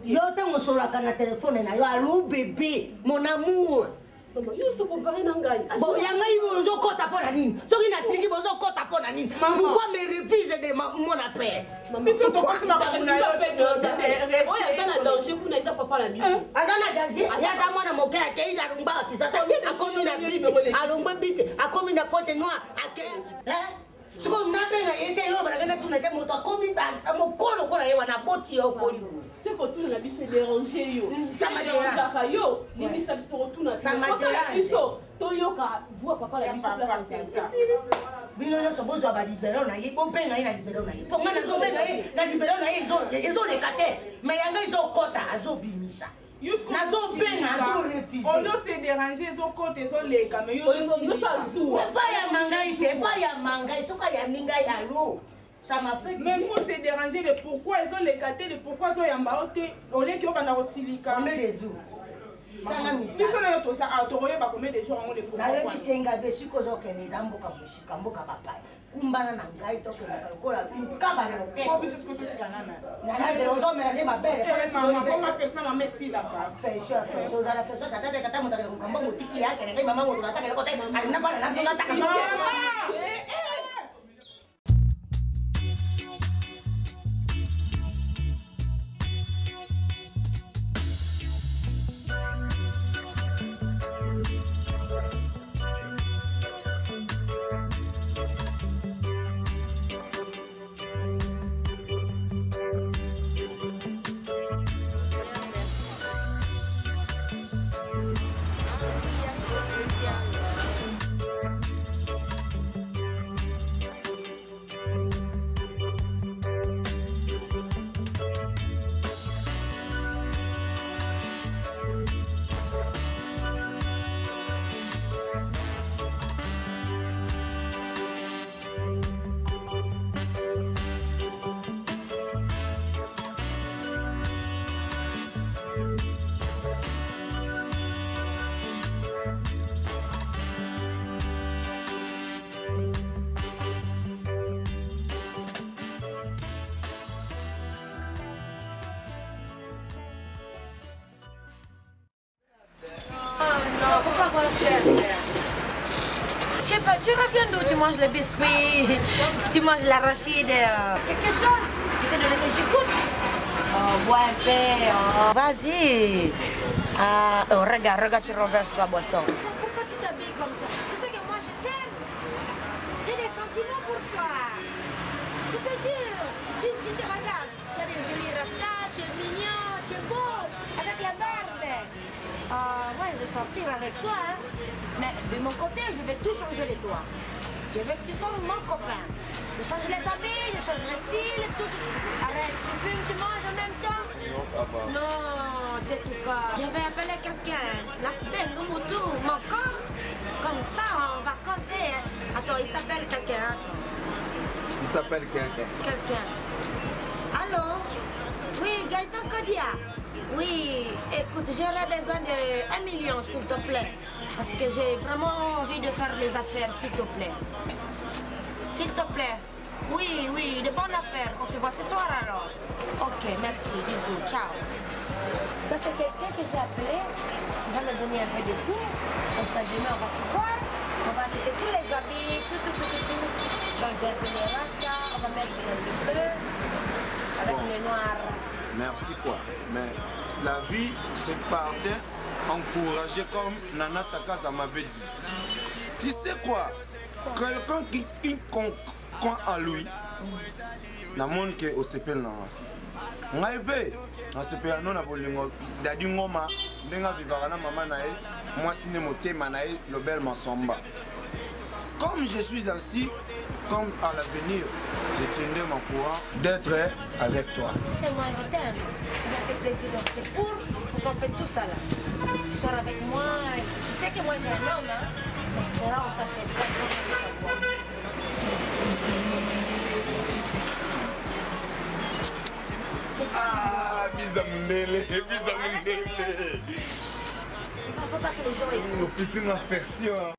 S12: Yo tengo solo acá en el teléfono na yo allo bébé mon amour.
S15: Maman, yo se compare na ngai.
S12: Bon, ya ngai bozo kota pona nini? Soki na singi bozo kota pona nini? Pourquoi me refuse de mon appel?
S15: Maman, faut que tu m'appelles ça peut de oya sana danger kuna isa papa la biso.
S12: Azana danger, ya za mwana moke ake ila rumba kisasa. Akomi na bite, alomba bite, akomi na pote noir, ake. Siko mnabenga yete yo balagana tunate moto akomi ta mokolo kola yewa na boti yo koli.
S15: C'est pour tout la biso déranger yo.
S12: Ça m'a dérangé
S15: yo, les biceps pour tout na.
S12: Ça m'a dérangé.
S15: Toyoka voit papa la biso place ça.
S12: Bino no sobozo ba libéro na ye, bo benga na libéro na ye. Ponga na zo benga ye, na libéro na ye zo le kate. Mais yanga izo kota azo bimisa. Nazo benga azo refuse.
S3: On doit se déranger zo kote zo leka mais yo
S12: ça zoua. Pas ya mangai, c'est pas ya mangai, soka ya minga ya lo. Ça m'a fait.
S3: Mais il faut se déranger de pourquoi ils ont les catés, de pourquoi ils ont yambaoté. On est qui ont dans le silica.
S12: Combien de jours?
S3: Si on a tout ça, à Toroye, combien de jours on les
S12: pourquoi? La vie c'est un gars de sucre que les amboka musika, amboka papa. Kumbana na ngai to que na kola kaba na roke.
S3: Ko biso ko tika nana.
S12: Nana de ozo me na ma belle.
S3: Comment faire ça ma merci là-bas?
S12: Fais ça, la fais ça, tata mo tata mo mo tiki ya, que maman mo na saka kote. Alina bana na bana saka.
S7: Je sais pas, tu reviens d'où? Tu manges le biscuit, tu manges l'arachide, quelque chose. Tu t'es donné des choucroutes. Oh, bois un peu. Oh. Vas-y. Regarde, tu renverses la boisson. Pourquoi tu t'habilles comme ça? Tu sais que moi je t'aime. J'ai des sentiments pour toi. Je te jure. Tu te regardes. Tu as des jolis rastas, tu es mignon, tu es beau. Avec la barbe. Moi, je vais sortir avec toi. Hein. Mais de mon côté, je vais tout changer de toi. Je veux que tu sois mon copain. Je change les habits, je change le style, tout. Arrête, tu fumes, tu manges en même temps.
S18: Non, papa.
S7: Non, t'es tout cas. Je vais appeler quelqu'un. La belle Moumoutou, mon corps. Comme ça, on va causer. Attends, il s'appelle quelqu'un.
S13: Il s'appelle quelqu'un.
S7: Quelqu'un. Allô? Oui, Gaëtan Kodia. Oui, écoute, j'aurais besoin de 1 million, s'il te plaît. Parce que j'ai vraiment envie de faire les affaires, s'il te plaît. S'il te plaît. Oui, oui, de bonnes affaires. On se voit ce soir alors. Ok, merci, bisous, ciao. Ça, c'est quelqu'un que j'ai appelé. Il va me donner un peu de sous. Comme ça, demain, on va se voir. On va acheter tous les habits, tout. Changer un peu les rastas. On va mettre le bleu avec le noir.
S13: Merci quoi. Mais la vie, c'est partir encourager comme Nana Takaza m'avait dit. Tu sais quoi? Quelqu'un qui croit en lui, na monde qui au CPL na. Ngaibe, na CPL non na bolingo dadi ngoma, ndenga vivara na mama na e, moi sine motema na e lobel masomba. Comme je suis ainsi, comme à l'avenir, je tiendrai mon courant d'être avec toi.
S7: Tu sais, moi je t'aime. Ça m'a fait plaisir d'être pour qu'on fait tout ça là. Tu sors avec moi. Tu sais que moi j'ai un homme, hein. Mais c'est là on t'achète pas de savoir.
S13: Ah, Bizamundele, Bizamundele.
S7: Il faut pas que les gens aient...
S13: Nous puissions affection.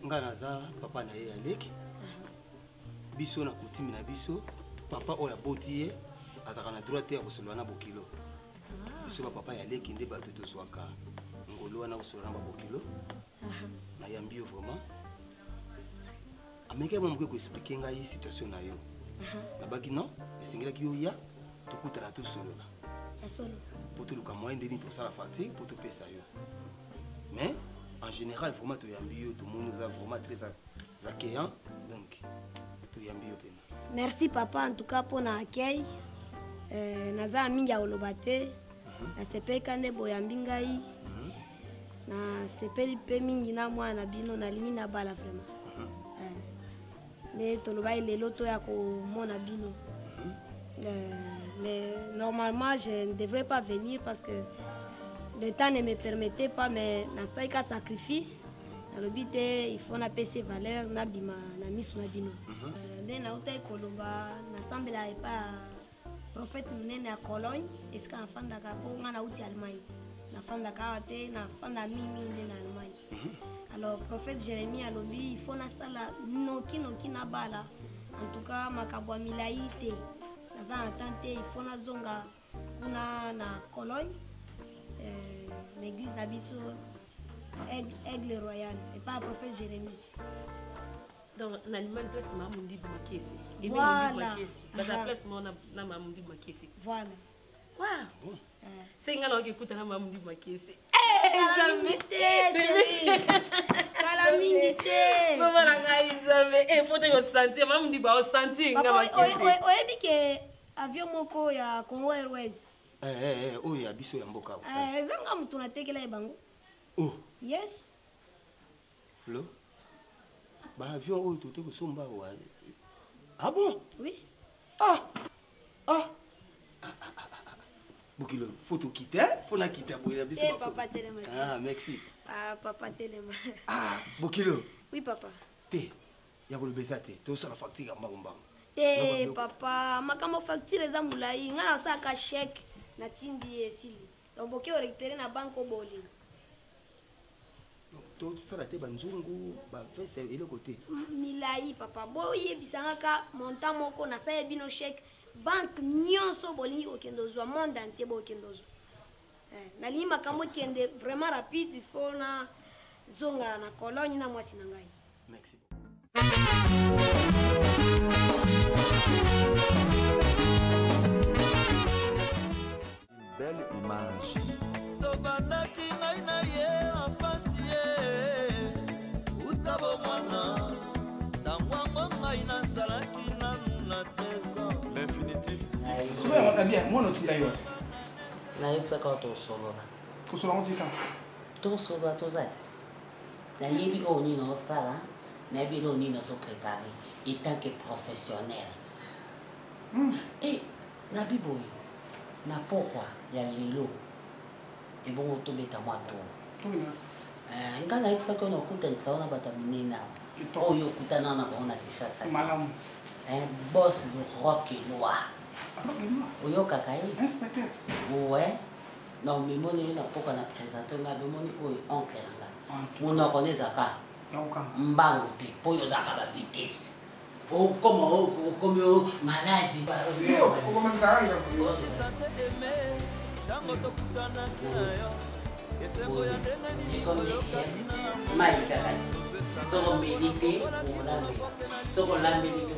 S23: Naza papa na ye aleki biso na kutimi na biso papa oya boti ye azaka na droit ya kosolola na bokilo biso ba papa ya aleki nde bato tozwaka ngolo wana kosolola na bokilo na yambi yo vraiment ameke mo ko expliquer ngai situation na yo na baki non esengelaki yo ya tokutana tosolola
S7: esolo
S23: poto luka moyen ndeni tosala fatigue poto pesa yo mais en général, vraiment, tout le monde nous a vraiment très accueillant. Donc, tout
S20: merci papa en tout cas pour l'accueil. Naza minga olobate. Na sepe kande boyambi ngai. Na sepe pe mingi na mwana bino na lingi na bala vraiment. nde tolobai lelo toya komona bino. Mais normalement je ne devrais pas venir parce que le temps ne me permettait pas, mais nasai ka sacrifice nalobi te il faut na pese valeur na bima na misu na bino. Nde nauta ekoloba nasambela epa prophète munene ya Cologne eska nafandaka po nga nauti Allemagne nafandaka awa te nafanda mingi nde na Allemagne. Alors prophète Jérémie alobi il faut nasala noki na bala en tout cas makambo ya milai te naza na temps te il faut nazonga kuna na Cologne l'église na biso Aigle Royal et pas prophète Jérémie.
S15: Donc l'animal place Mamundi Makesi. Voilà. Parce que place moi na Mamundi Makesi.
S20: Voilà.
S15: Wow. C'est ngana okikuta na Mamundi Makesi.
S20: Calamité chérie. Calamité.
S15: Maman na ngai nzambe. Faut te sentir Mamundi ba sentir nga Makesi.
S20: Oyebi ke avion moko ya Congo Airways.
S23: Oyo ya biso ya mboka.
S20: Ezanga mutu natekela ebango.
S23: Oh.
S20: Yes.
S23: Lo. Bah avion oyo tote ko somba wa. Ah bon?
S20: Oui.
S23: Bokilo, faut tout quitter, faut na quitter pour la biso.
S20: Papa Telema.
S23: Ah, merci.
S20: Papa Telema.
S23: Bokilo.
S20: Oui papa.
S23: Te. Ya ko bezate, to sala facture mbangomba.
S20: Papa, makambo facture eza mulai, nga na saka chèque na tindi esili. Donc boki o récupérer na banque boli.
S23: To sala te banzungu, ba vese ile côté.
S20: Milai papa, boye bisanga ka montant moko na sa bino chèque banque nyonso bolingi okendozwa monde entier bo okendozwa. Nali makambo kende vraiment rapide, il faut na zonga na Cologne na mwasi na ngai.
S23: Merci.
S16: Une belle image.
S21: Tobandaki ngai na ye en pasie utabo mwana tangwango ngai nazalaki nanu na trésor
S16: L'infinitif.
S14: soba bien mwana otinda yo
S17: nayebisaka tosolola
S14: kosolola otika
S17: tosoba tozati nayebi oyo nini osala nayebi oyo nini ozoprépare en tant que professionnel e nabi boye na pokwa ya lelo ebongo tobeta mwa tolo nga nayebisaki oyo nakutanisa wana bato ya minene awa oyo okutana na bango na Kinshasa boss rock noir oyokaka ye ouais non memoni na pokwa na présente nga bemoni oyo oncle na nga monoko nezaka mbango te po oyo ozaka ba vitesse okomi maladi
S21: ntango tokutanaki na yo esengo ya ndenge nini
S17: mai kaka soko omeli te olambeli soko olambeli te